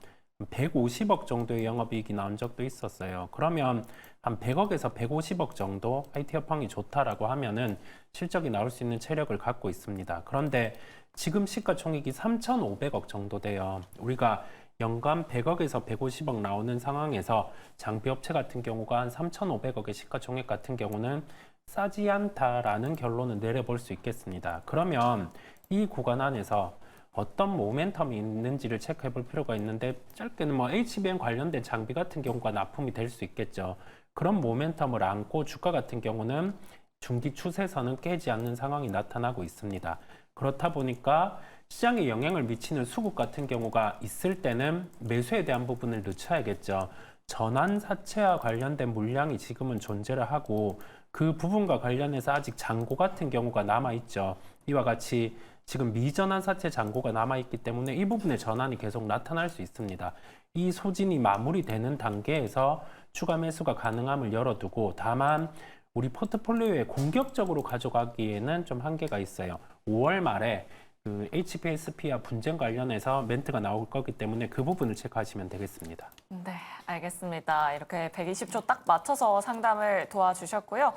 150억 정도의 영업이익이 나온 적도 있었어요. 그러면 한 100억에서 150억 정도 IT 업황이 좋다라고 하면은 실적이 나올 수 있는 체력을 갖고 있습니다. 그런데 지금 시가총액이 3,500억 정도 돼요. 우리가 연간 100억에서 150억 나오는 상황에서 장비업체 같은 경우가 한 3,500억의 시가총액 같은 경우는 싸지 않다라는 결론을 내려볼 수 있겠습니다. 그러면 이 구간 안에서 어떤 모멘텀이 있는지를 체크해 볼 필요가 있는데 짧게는 뭐 HBM 관련된 장비 같은 경우가 납품이 될 수 있겠죠. 그런 모멘텀을 안고 주가 같은 경우는 중기 추세선은 깨지 않는 상황이 나타나고 있습니다. 그렇다 보니까 시장에 영향을 미치는 수급 같은 경우가 있을 때는 매수에 대한 부분을 늦춰야겠죠. 전환사채와 관련된 물량이 지금은 존재를 하고 그 부분과 관련해서 아직 잔고 같은 경우가 남아있죠. 이와 같이 지금 미전환사채 잔고가 남아있기 때문에 이 부분의 전환이 계속 나타날 수 있습니다. 이 소진이 마무리되는 단계에서 추가 매수가 가능함을 열어두고 다만 우리 포트폴리오에 공격적으로 가져가기에는 좀 한계가 있어요. 5월 말에 그 HPSP와 분쟁 관련해서 멘트가 나올 거기 때문에 그 부분을 체크하시면 되겠습니다. 네, 알겠습니다. 이렇게 120초 딱 맞춰서 상담을 도와주셨고요.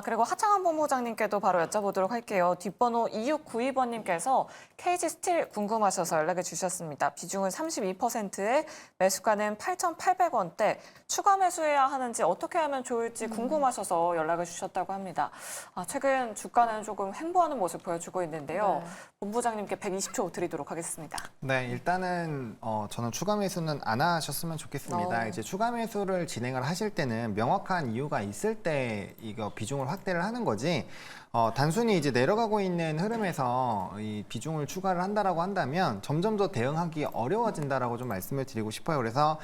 그리고 하창한 본부장님께도 바로 여쭤보도록 할게요. 뒷번호 2692번님께서 KG 스틸 궁금하셔서 연락을 주셨습니다. 비중은 32%에 매수가는 8,800원대. 추가 매수해야 하는지 어떻게 하면 좋을지 궁금하셔서 연락을 주셨다고 합니다. 최근 주가는 조금 횡보하는 모습 보여주고 있는데요. 네. 본부장님께 120초 드리도록 하겠습니다. 네, 일단은 저는 추가 매수는 안 하셨으면 좋겠습니다. 이제 추가 매수를 진행을 하실 때는 명확한 이유가 있을 때 이거 비중을 확대를 하는 거지. 단순히 이제 내려가고 있는 흐름에서 이 비중을 추가를 한다라고 한다면 점점 더 대응하기 어려워진다라고 좀 말씀을 드리고 싶어요. 그래서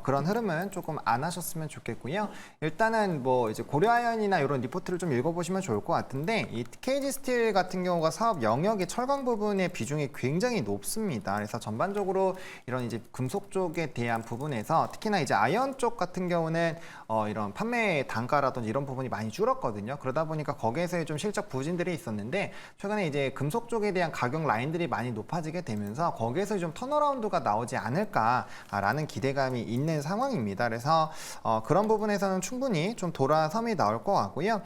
그런 흐름은 조금 안 하셨으면 좋겠고요. 일단은 뭐 이제 고려아연이나 이런 리포트를 좀 읽어보시면 좋을 것 같은데 이 KG 스틸 같은 경우가 사업 영역의 철강 부분의 비중이 굉장히 높습니다. 그래서 전반적으로 이런 이제 금속 쪽에 대한 부분에서 특히나 이제 아연 쪽 같은 경우는 이런 판매 단가라든지 이런 부분이 많이 줄었거든요. 그러다 보니까 거기에서의 좀 실적 부진들이 있었는데 최근에 이제 금속 쪽에 대한 가격 라인들이 많이 높아지게 되면서 거기에서 좀 턴어라운드가 나오지 않을까라는 기대감이 있는 상황입니다. 그래서 그런 부분에서는 충분히 좀 돌아섬이 나올 것 같고요.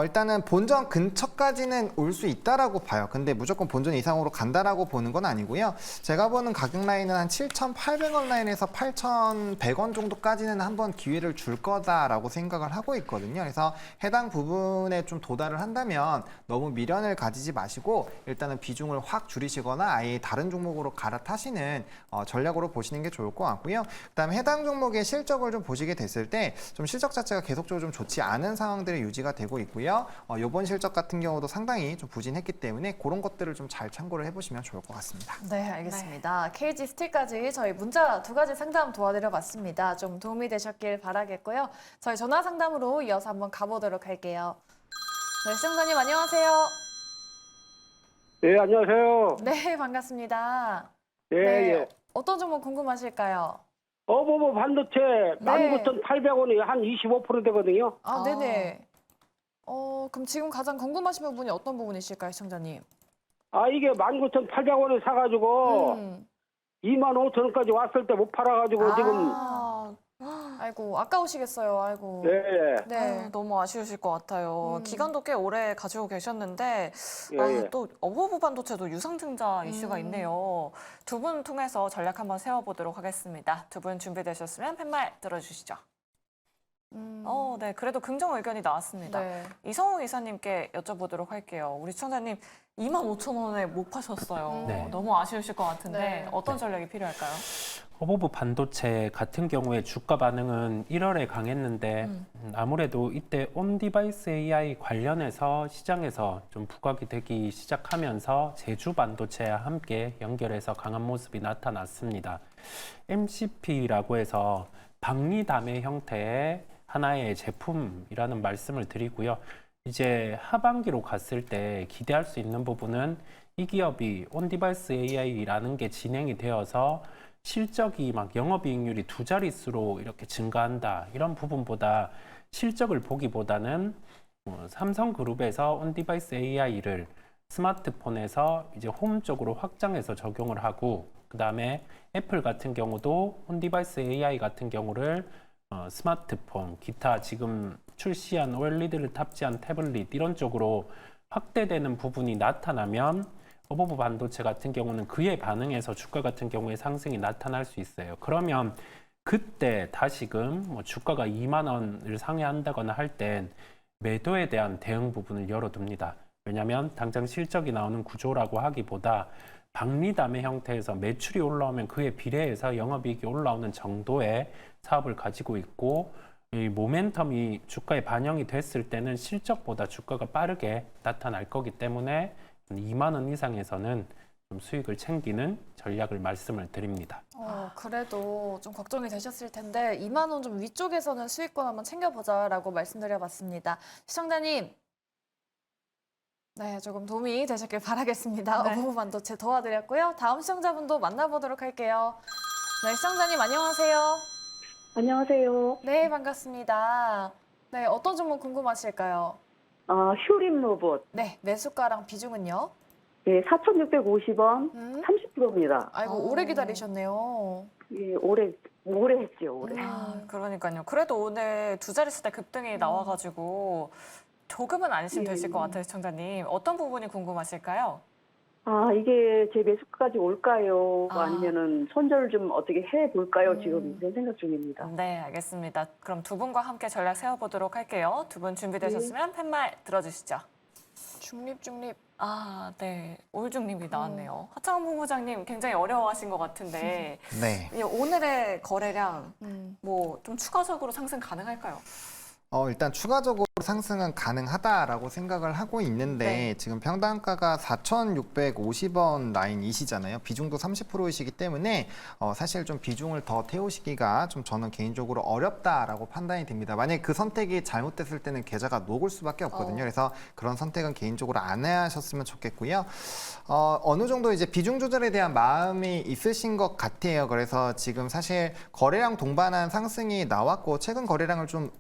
일단은 본전 근처까지는 올 수 있다라고 봐요. 근데 무조건 본전 이상으로 간다라고 보는 건 아니고요. 제가 보는 가격 라인은 한 7,800원 라인에서 8,100원 정도까지는 한번 기회를 줄 거다라고 생각을 하고 있거든요. 그래서 해당 부분에 좀 도달을 한다면 너무 미련을 가지지 마시고 일단은 비중을 확 줄이시거나 아예 다른 종목으로 갈아타시는 전략으로 보시는 게 좋을 것 같고요. 그다음에 해당 종목의 실적을 좀 보시게 됐을 때 좀 실적 자체가 계속적으로 좀 좋지 않은 상황들이 유지가 되고 있고요. 이번 실적 같은 경우도 상당히 좀 부진했기 때문에 그런 것들을 좀 잘 참고를 해보시면 좋을 것 같습니다. 네, 알겠습니다. KG 스틸까지 저희 문자 2가지 상담 도와드려봤습니다. 좀 도움이 되셨길 바라겠고요. 저희 전화 상담으로 이어서 한번 가보도록 할게요. 네, 시청자님 안녕하세요. 네, 안녕하세요. 네, 반갑습니다. 예, 네, 예. 어떤 종목 궁금하실까요? 어버버 반도체 네. 19,800원이 한 25% 되거든요. 아, 네네. 그럼 지금 가장 궁금하신 부분이 어떤 부분이실까요, 시청자님? 아, 이게 19,800원에 사가지고 25,000원까지 왔을 때 못 팔아가지고 지금. 아이고, 아까우시겠어요. 아이고. 예, 네. 아유, 너무 아쉬우실 것 같아요. 기간도 꽤 오래 가지고 계셨는데 예. 또 어버브 반도체도 유상증자 이슈가 있네요. 두 분 통해서 전략 한번 세워보도록 하겠습니다. 두 분 준비되셨으면 팻말 들어주시죠. 네, 그래도 긍정 의견이 나왔습니다. 네. 이성우 이사님께 여쭤보도록 할게요. 우리 시청자님 25,000원에 못 파셨어요. 네. 너무 아쉬우실 것 같은데 네. 어떤 전략이 필요할까요? 허버브 반도체 같은 경우에 주가 반응은 1월에 강했는데 아무래도 이때 온디바이스 AI 관련해서 시장에서 좀 부각이 되기 시작하면서 제주 반도체와 함께 연결해서 강한 모습이 나타났습니다. MCP라고 해서 박리담의 형태의 하나의 제품이라는 말씀을 드리고요. 이제 하반기로 갔을 때 기대할 수 있는 부분은 이 기업이 온디바이스 AI라는 게 진행이 되어서 실적이 막 영업이익률이 2자릿수로 이렇게 증가한다 이런 부분보다 실적을 보기보다는 삼성그룹에서 온디바이스 AI를 스마트폰에서 이제 홈 쪽으로 확장해서 적용을 하고 그 다음에 애플 같은 경우도 온디바이스 AI 같은 경우를 스마트폰, 기타 지금 출시한 OLED를 탑재한 태블릿 이런 쪽으로 확대되는 부분이 나타나면 어버브 반도체 같은 경우는 그에 반응해서 주가 같은 경우에 상승이 나타날 수 있어요. 그러면 그때 다시금 뭐 주가가 2만 원을 상회한다거나 할 땐 매도에 대한 대응 부분을 열어둡니다. 왜냐하면 당장 실적이 나오는 구조라고 하기보다 박리담의 형태에서 매출이 올라오면 그에 비례해서 영업이익이 올라오는 정도의 사업을 가지고 있고 이 모멘텀이 주가에 반영이 됐을 때는 실적보다 주가가 빠르게 나타날 거기 때문에 2만 원 이상에서는 좀 수익을 챙기는 전략을 말씀을 드립니다. 그래도 좀 걱정이 되셨을 텐데 2만 원 좀 위쪽에서는 수익권 한번 챙겨보자라고 말씀드려봤습니다. 시청자님, 네, 조금 도움이 되셨길 바라겠습니다. 네. 어버브 반도체 도와드렸고요. 다음 시청자분도 만나보도록 할게요. 네, 시청자님 안녕하세요. 안녕하세요. 네, 반갑습니다. 네, 어떤 종목 궁금하실까요? 휴림 로봇. 네, 매수가랑 비중은요? 예, 4,650원, 30%입니다. 아이고, 오래 기다리셨네요. 예, 오래 했죠, 올해. 그러니까요. 그래도 오늘 2자릿수대 급등이 나와가지고 조금은 안심되실 것 같아요, 시청자님. 어떤 부분이 궁금하실까요? 이게 제 매수까지 올까요? 아니면은 손절 좀 어떻게 해볼까요? 지금 이런 생각 중입니다. 네, 알겠습니다. 그럼 두 분과 함께 전략 세워보도록 할게요. 두 분 준비되셨으면 팻말 들어주시죠. 중립. 네. 올중립이 나왔네요. 하창원 본부장님 굉장히 어려워하신 것 같은데 네. 오늘의 거래량 뭐 좀 추가적으로 상승 가능할까요? 일단 추가적으로 상승은 가능하다라고 생각을 하고 있는데 네. 지금 평단가가 4,650원 라인이시잖아요. 비중도 30%이시기 때문에 사실 좀 비중을 더 태우시기가 좀 저는 개인적으로 어렵다라고 판단이 됩니다. 만약에 그 선택이 잘못됐을 때는 계좌가 녹을 수밖에 없거든요. 그래서 그런 선택은 개인적으로 안 하셨으면 좋겠고요. 어느 정도 이제 비중 조절에 대한 마음이 있으신 것 같아요. 그래서 지금 사실 거래량 동반한 상승이 나왔고 최근 거래량을 좀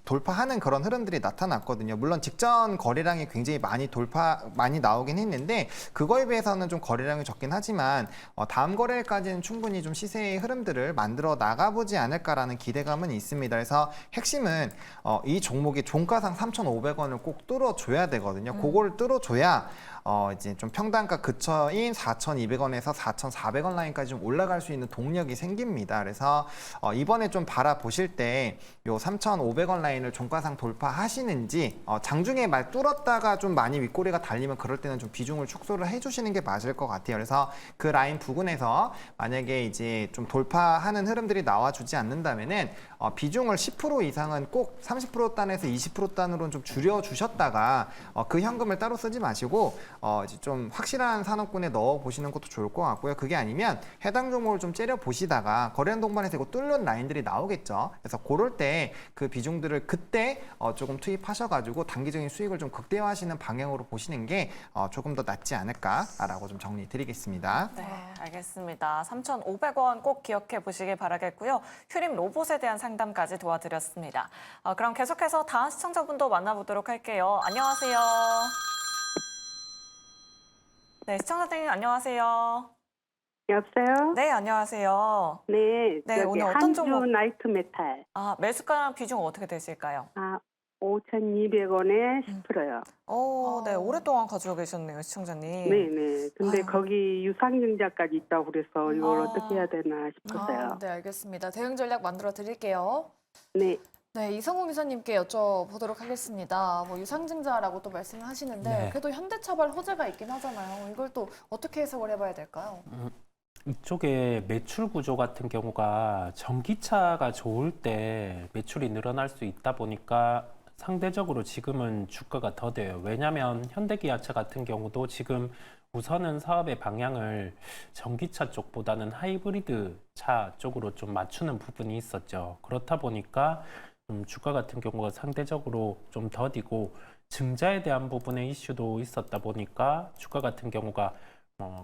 돌파하는 그런 흐름들이 나타났거든요. 물론 직전 거래량이 굉장히 많이 나오긴 했는데 그거에 비해서는 좀 거래량이 적긴 하지만 다음 거래일까지는 충분히 좀 시세의 흐름들을 만들어 나가보지 않을까라는 기대감은 있습니다. 그래서 핵심은 이 종목이 종가상 3,500원을 꼭 뚫어줘야 되거든요. 그거를 뚫어줘야 이제 좀 평단가 근처인 4,200원에서 4,400원 라인까지 좀 올라갈 수 있는 동력이 생깁니다. 그래서 이번에 좀 바라보실 때 요 3,500원 라인을 종가상 돌파하시는지 장중에 말 뚫었다가 좀 많이 윗꼬리가 달리면 그럴 때는 좀 비중을 축소를 해주시는 게 맞을 것 같아요. 그래서 그 라인 부근에서 만약에 이제 좀 돌파하는 흐름들이 나와주지 않는다면은 비중을 10% 이상은 꼭 30% 단에서 20% 단으로는 좀 줄여주셨다가 그 현금을 따로 쓰지 마시고 이제 좀 확실한 산업군에 넣어 보시는 것도 좋을 것 같고요. 그게 아니면 해당 종목을 좀 째려 보시다가 거래량 동반에서 이거 뚫는 라인들이 나오겠죠. 그래서 그럴 때 그 비중들을 그때 조금 투입하셔가지고 단기적인 수익을 좀 극대화하시는 방향으로 보시는 게 조금 더 낫지 않을까라고 좀 정리드리겠습니다. 네, 알겠습니다. 3,500원 꼭 기억해 보시길 바라겠고요. 휴림 로봇에 대한 상담까지 도와드렸습니다. 그럼 계속해서 다음 시청자분도 만나보도록 할게요. 안녕하세요. 네, 시청자님 안녕하세요. 여보세요? 네, 안녕하세요. 네, 네, 저기 오늘 어떤 한주 종목? 나이트 메탈. 매수가랑 비중 어떻게 되실까요? 5,200원에 10%요. 네, 오랫동안 가지고 계셨네요, 시청자님. 네네. 근데 아유. 거기 유상증자까지 있다고 그래서 이걸 어떻게 해야 되나 싶었어요. 네, 알겠습니다. 대응 전략 만들어 드릴게요. 네. 네, 이성훈 기사님께 여쭤보도록 하겠습니다. 뭐 유상증자라고 또 말씀을 하시는데 네. 그래도 현대차발 호재가 있긴 하잖아요. 이걸 또 어떻게 해석을 해봐야 될까요? 이쪽에 매출 구조 같은 경우가 전기차가 좋을 때 매출이 늘어날 수 있다 보니까 상대적으로 지금은 주가가 더 돼요. 왜냐하면 현대기아차 같은 경우도 지금 우선은 사업의 방향을 전기차 쪽보다는 하이브리드 차 쪽으로 좀 맞추는 부분이 있었죠. 그렇다 보니까 주가 같은 경우가 상대적으로 좀 더디고 증자에 대한 부분의 이슈도 있었다 보니까 주가 같은 경우가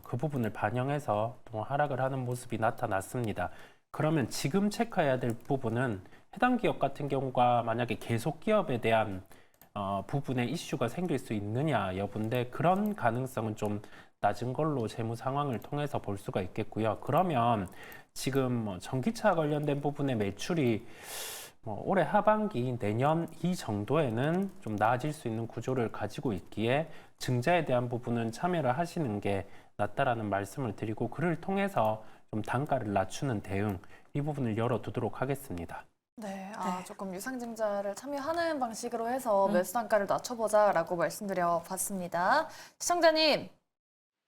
그 부분을 반영해서 또 하락을 하는 모습이 나타났습니다. 그러면 지금 체크해야 될 부분은 해당 기업 같은 경우가 만약에 계속 기업에 대한 부분에 이슈가 생길 수 있느냐 여부인데 그런 가능성은 좀 낮은 걸로 재무 상황을 통해서 볼 수가 있겠고요. 그러면 지금 전기차 관련된 부분의 매출이 올해 하반기 내년 이 정도에는 좀 나아질 수 있는 구조를 가지고 있기에 증자에 대한 부분은 참여를 하시는 게 낫다라는 말씀을 드리고 그를 통해서 좀 단가를 낮추는 대응 이 부분을 열어두도록 하겠습니다. 네, 조금 유상증자를 참여하는 방식으로 해서 매수 단가를 낮춰보자라고 말씀드려 봤습니다. 시청자님.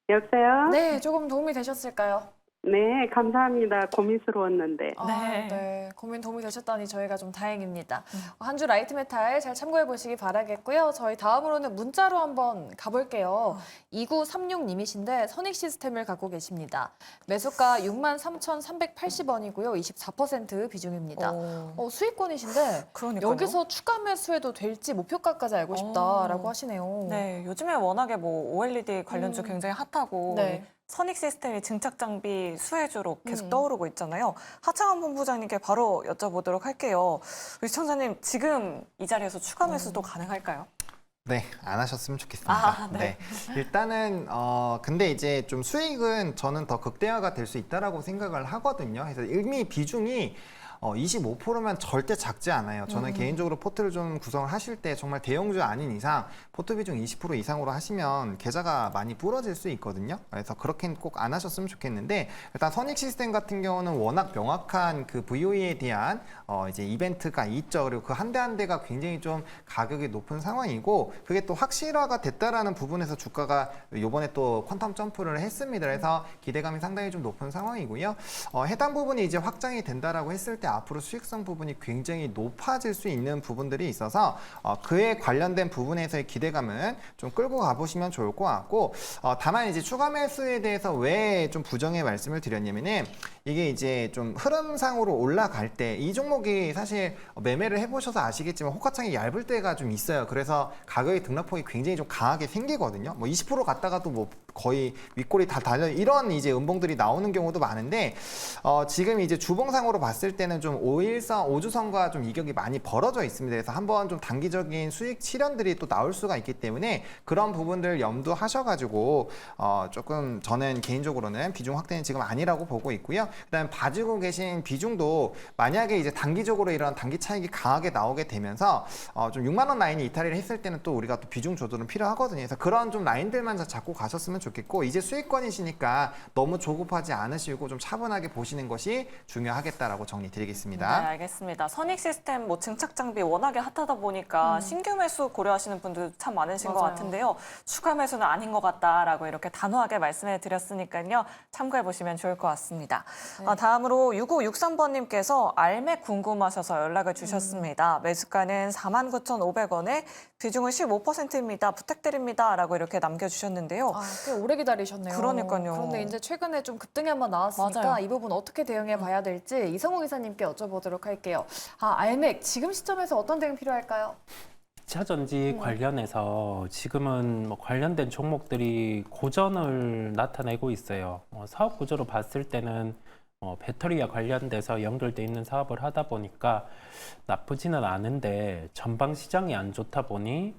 여보세요? 네, 조금 도움이 되셨을까요? 네, 감사합니다. 고민스러웠는데. 네, 고민 도움이 되셨다니 저희가 좀 다행입니다. 한 주 라이트 메탈 잘 참고해 보시기 바라겠고요. 저희 다음으로는 문자로 한번 가볼게요. 2936님이신데 선익 시스템을 갖고 계십니다. 매수가 63,380원이고요. 24% 비중입니다. 수익권이신데 그러니까요. 여기서 추가 매수해도 될지 목표가까지 알고 싶다라고 하시네요. 네, 요즘에 워낙에 뭐 OLED 관련주 굉장히 핫하고 네. 선익 시스템이 증착 장비 수혜주로 계속 떠오르고 있잖아요. 하창원 본부장님께 바로 여쭤보도록 할게요. 우리 시청자님 지금 이 자리에서 추가 매수도 가능할까요? 네, 안 하셨으면 좋겠습니다. 네. 일단은 근데 이제 좀 수익은 저는 더 극대화가 될 수 있다라고 생각을 하거든요. 그래서 이미 비중이 25%면 절대 작지 않아요. 저는 개인적으로 포트를 좀 구성을 하실 때 정말 대형주 아닌 이상 포트 비중 20% 이상으로 하시면 계좌가 많이 부러질 수 있거든요. 그래서 그렇게는 꼭 안 하셨으면 좋겠는데 일단 선익 시스템 같은 경우는 워낙 명확한 그 VOE에 대한 이제 이벤트가 있죠. 그리고 그 한 대 한 대가 굉장히 좀 가격이 높은 상황이고 그게 또 확실화가 됐다라는 부분에서 주가가 요번에 또 퀀텀 점프를 했습니다. 그래서 기대감이 상당히 좀 높은 상황이고요. 해당 부분이 이제 확장이 된다라고 했을 때 앞으로 수익성 부분이 굉장히 높아질 수 있는 부분들이 있어서 그에 관련된 부분에서의 기대감은 좀 끌고 가보시면 좋을 것 같고, 다만 이제 추가 매수에 대해서 왜 좀 부정의 말씀을 드렸냐면은 이게 이제 좀 흐름상으로 올라갈 때 이 종목이 사실 매매를 해보셔서 아시겠지만 호가창이 얇을 때가 좀 있어요. 그래서 가격의 등락폭이 굉장히 좀 강하게 생기거든요. 뭐 20% 갔다가도 뭐 거의 윗골이 다 달려 이런 이제 음봉들이 나오는 경우도 많은데 지금 이제 주봉상으로 봤을 때는 좀 5일선, 5주선과 좀 이격이 많이 벌어져 있습니다. 그래서 한번 좀 단기적인 수익 실현들이 또 나올 수가 있기 때문에 그런 부분들 염두하셔가지고 조금 저는 개인적으로는 비중 확대는 지금 아니라고 보고 있고요. 그다음에 봐주고 계신 비중도 만약에 이제 단기적으로 이런 단기 차익이 강하게 나오게 되면서 좀 6만 원 라인이 이탈을 했을 때는 또 우리가 또 비중 조절은 필요하거든요. 그래서 그런 좀 라인들만 잡고 가셨으면 좋겠고, 이제 수익권이시니까 너무 조급하지 않으시고 좀 차분하게 보시는 것이 중요하겠다라고 정리드리겠습니다. 네, 알겠습니다. 선익 시스템 뭐 증착 장비 워낙에 핫하다 보니까 신규 매수 고려하시는 분들 참 많으신 것 맞아요. 같은데요. 추가 매수는 아닌 것 같다라고 이렇게 단호하게 말씀해 드렸으니까요. 참고해 보시면 좋을 것 같습니다. 다음으로 6563번님께서 알맥 궁금하셔서 연락을 주셨습니다. 매수가는 49,500원에 비중은 15%입니다. 부탁드립니다. 라고 이렇게 남겨주셨는데요. 꽤 오래 기다리셨네요. 그러니까요. 그런데 이제 최근에 좀 급등이 한번 나왔으니까 맞아요. 이 부분 어떻게 대응해 봐야 될지 이성우 기사님께 여쭤보도록 할게요. 알맥 지금 시점에서 어떤 대응 필요할까요? 2차 전지 관련해서 지금은 뭐 관련된 종목들이 고전을 나타내고 있어요. 사업 구조로 봤을 때는 배터리와 관련돼서 연결돼 있는 사업을 하다 보니까 나쁘지는 않은데 전방 시장이 안 좋다 보니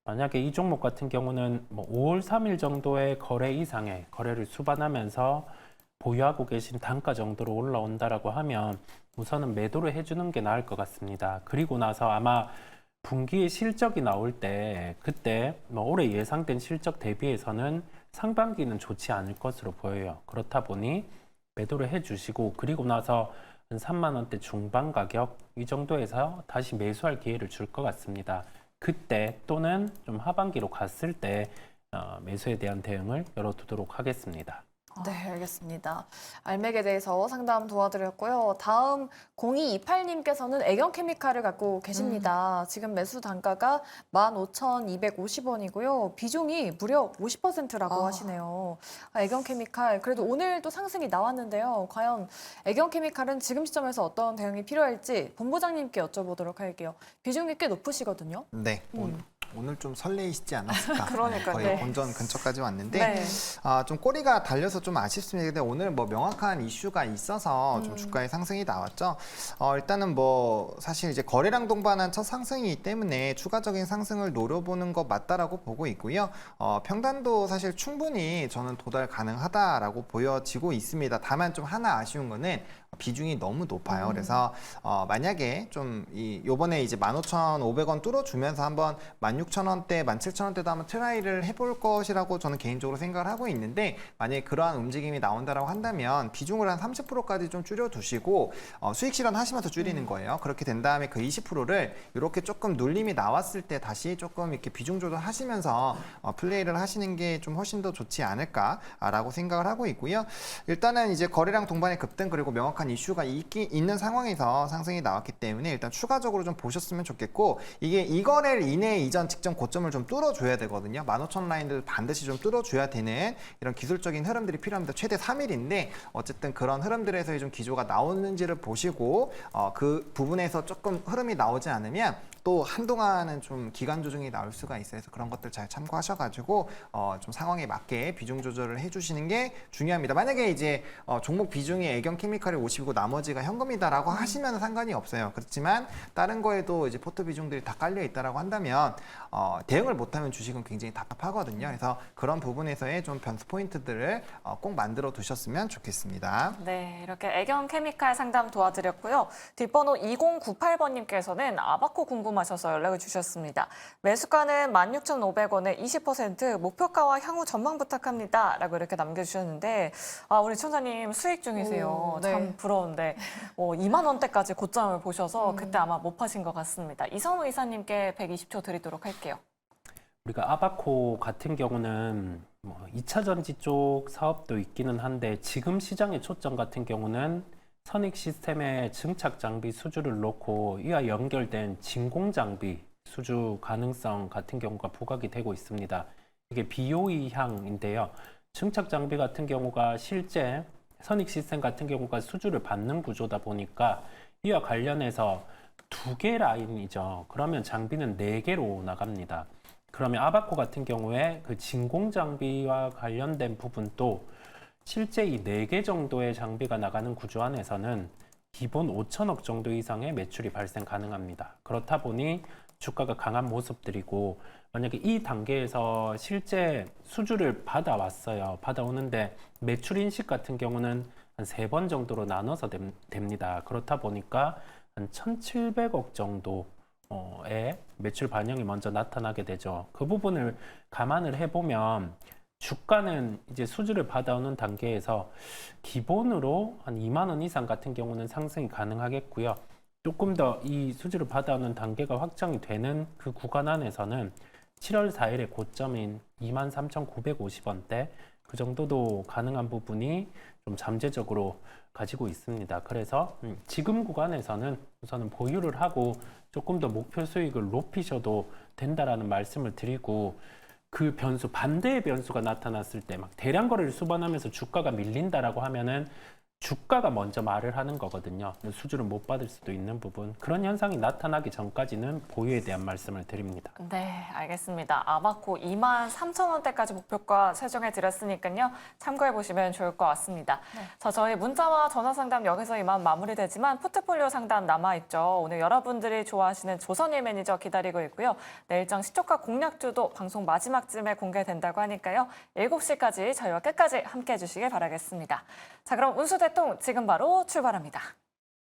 만약에 이 종목 같은 경우는 뭐 5월 3일 정도의 거래 이상의 거래를 수반하면서 보유하고 계신 단가 정도로 올라온다라고 하면 우선은 매도를 해주는 게 나을 것 같습니다. 그리고 나서 아마 분기에 실적이 나올 때 그때 뭐 올해 예상된 실적 대비해서는 상반기는 좋지 않을 것으로 보여요. 그렇다 보니 매도를 해주시고 그리고 나서 한 3만 원대 중반 가격 이 정도에서 다시 매수할 기회를 줄 것 같습니다. 그때 또는 좀 하반기로 갔을 때 매수에 대한 대응을 열어두도록 하겠습니다. 네, 알겠습니다. 알맥에 대해서 상담 도와드렸고요. 다음 0228님께서는 애경케미칼을 갖고 계십니다. 지금 매수 단가가 15,250원이고요. 비중이 무려 50%라고 하시네요. 애경케미칼, 그래도 오늘 또 상승이 나왔는데요. 과연 애경케미칼은 지금 시점에서 어떤 대응이 필요할지 본부장님께 여쭤보도록 할게요. 비중이 꽤 높으시거든요. 네. 오늘 좀 설레이시지 않았을까? 그러니까요. 거의 네. 본전 근처까지 왔는데 네. 좀 꼬리가 달려서 좀 아쉽습니다. 근데 오늘 뭐 명확한 이슈가 있어서 좀 주가의 상승이 나왔죠. 일단은 뭐 사실 이제 거래량 동반한 첫 상승이기 때문에 추가적인 상승을 노려보는 것 맞다라고 보고 있고요. 평단도 사실 충분히 저는 도달 가능하다라고 보여지고 있습니다. 다만 좀 하나 아쉬운 거는 비중이 너무 높아요. 그래서 만약에 좀 요번에 이제 15,500원 뚫어주면서 한번 16,000원대, 17,000원대도 한번 트라이를 해볼 것이라고 저는 개인적으로 생각을 하고 있는데, 만약에 그러한 움직임이 나온다라고 한다면 비중을 한 30%까지 좀 줄여두시고 수익 실현하시면서 줄이는 거예요. 그렇게 된 다음에 그 20%를 이렇게 조금 눌림이 나왔을 때 다시 조금 이렇게 비중 조절하시면서 플레이를 하시는 게 좀 훨씬 더 좋지 않을까라고 생각을 하고 있고요. 일단은 이제 거래량 동반의 급등 그리고 명확한 이슈가 있는 상황에서 상승이 나왔기 때문에 일단 추가적으로 좀 보셨으면 좋겠고, 이게 이 거래를 이내 이전 직전 고점을 좀 뚫어줘야 되거든요. 15,000 라인들 반드시 좀 뚫어줘야 되는 이런 기술적인 흐름들이 필요합니다. 최대 3일인데 어쨌든 그런 흐름들에서의 좀 기조가 나오는지를 보시고 그 부분에서 조금 흐름이 나오지 않으면 또 한동안은 좀 기간 조정이 나올 수가 있어요. 그래서 그런 것들 잘 참고하셔가지고 좀 상황에 맞게 비중 조절을 해주시는 게 중요합니다. 만약에 이제 종목 비중이 애경케미칼이 50이고 나머지가 현금이다라고 하시면 상관이 없어요. 그렇지만 다른 거에도 이제 포트 비중들이 다 깔려 있다라고 한다면 대응을 못하면 주식은 굉장히 답답하거든요. 그래서 그런 부분에서의 좀 변수 포인트들을 꼭 만들어 두셨으면 좋겠습니다. 네, 이렇게 애경케미칼 상담 도와드렸고요. 뒷번호 2098번님께서는 아바코 궁금하셔서 연락을 주셨습니다. 매수가는 16,500원에 20%, 목표가와 향후 전망 부탁합니다. 라고 이렇게 남겨주셨는데, 우리 천사님 수익 중이세요. 네. 참 부러운데 2만 원대까지 고점을 보셔서 그때 아마 못 파신 것 같습니다. 이성우 이사님께 120초 드리도록 할게요. 우리가 아바코 같은 경우는 뭐 2차 전지 쪽 사업도 있기는 한데 지금 시장의 초점 같은 경우는 선익 시스템에 증착 장비 수주를 놓고 이와 연결된 진공 장비 수주 가능성 같은 경우가 부각이 되고 있습니다. 이게 BOE향인데요. 증착 장비 같은 경우가 실제 선익 시스템 같은 경우가 수주를 받는 구조다 보니까 이와 관련해서 2개 라인이죠. 그러면 장비는 4개로 나갑니다. 그러면 아바코 같은 경우에 그 진공 장비와 관련된 부분도 실제 이 4개 정도의 장비가 나가는 구조 안에서는 기본 5천억 정도 이상의 매출이 발생 가능합니다. 그렇다 보니 주가가 강한 모습들이고, 만약에 이 단계에서 실제 수주를 받아왔어요. 받아오는데 매출 인식 같은 경우는 한 3번 정도로 나눠서 됩니다. 그렇다 보니까 한 1,700억 정도의 매출 반영이 먼저 나타나게 되죠. 그 부분을 감안을 해보면 주가는 이제 수주를 받아오는 단계에서 기본으로 한 2만 원 이상 같은 경우는 상승이 가능하겠고요. 조금 더 이 수주를 받아오는 단계가 확정이 되는 그 구간 안에서는 7월 4일의 고점인 23,950원대 그 정도도 가능한 부분이 좀 잠재적으로 가지고 있습니다. 그래서 지금 구간에서는 우선은 보유를 하고 조금 더 목표 수익을 높이셔도 된다라는 말씀을 드리고, 그 변수, 반대의 변수가 나타났을 때 막 대량 거래를 수반하면서 주가가 밀린다라고 하면은 주가가 먼저 말을 하는 거거든요. 수주를 못 받을 수도 있는 부분, 그런 현상이 나타나기 전까지는 보유에 대한 말씀을 드립니다. 네, 알겠습니다. 아바코 23,000원대까지 목표가 설정해 드렸으니까요. 참고해 보시면 좋을 것 같습니다. 자, 저희 문자와 전화 상담 여기서 이만 마무리되지만 포트폴리오 상담 남아있죠. 오늘 여러분들이 좋아하시는 조선일 매니저 기다리고 있고요. 내일장 시초가 공략주도 방송 마지막쯤에 공개된다고 하니까요. 7시까지 저희와 끝까지 함께해 주시길 바라겠습니다. 자, 그럼 운수대통 지금 바로 출발합니다.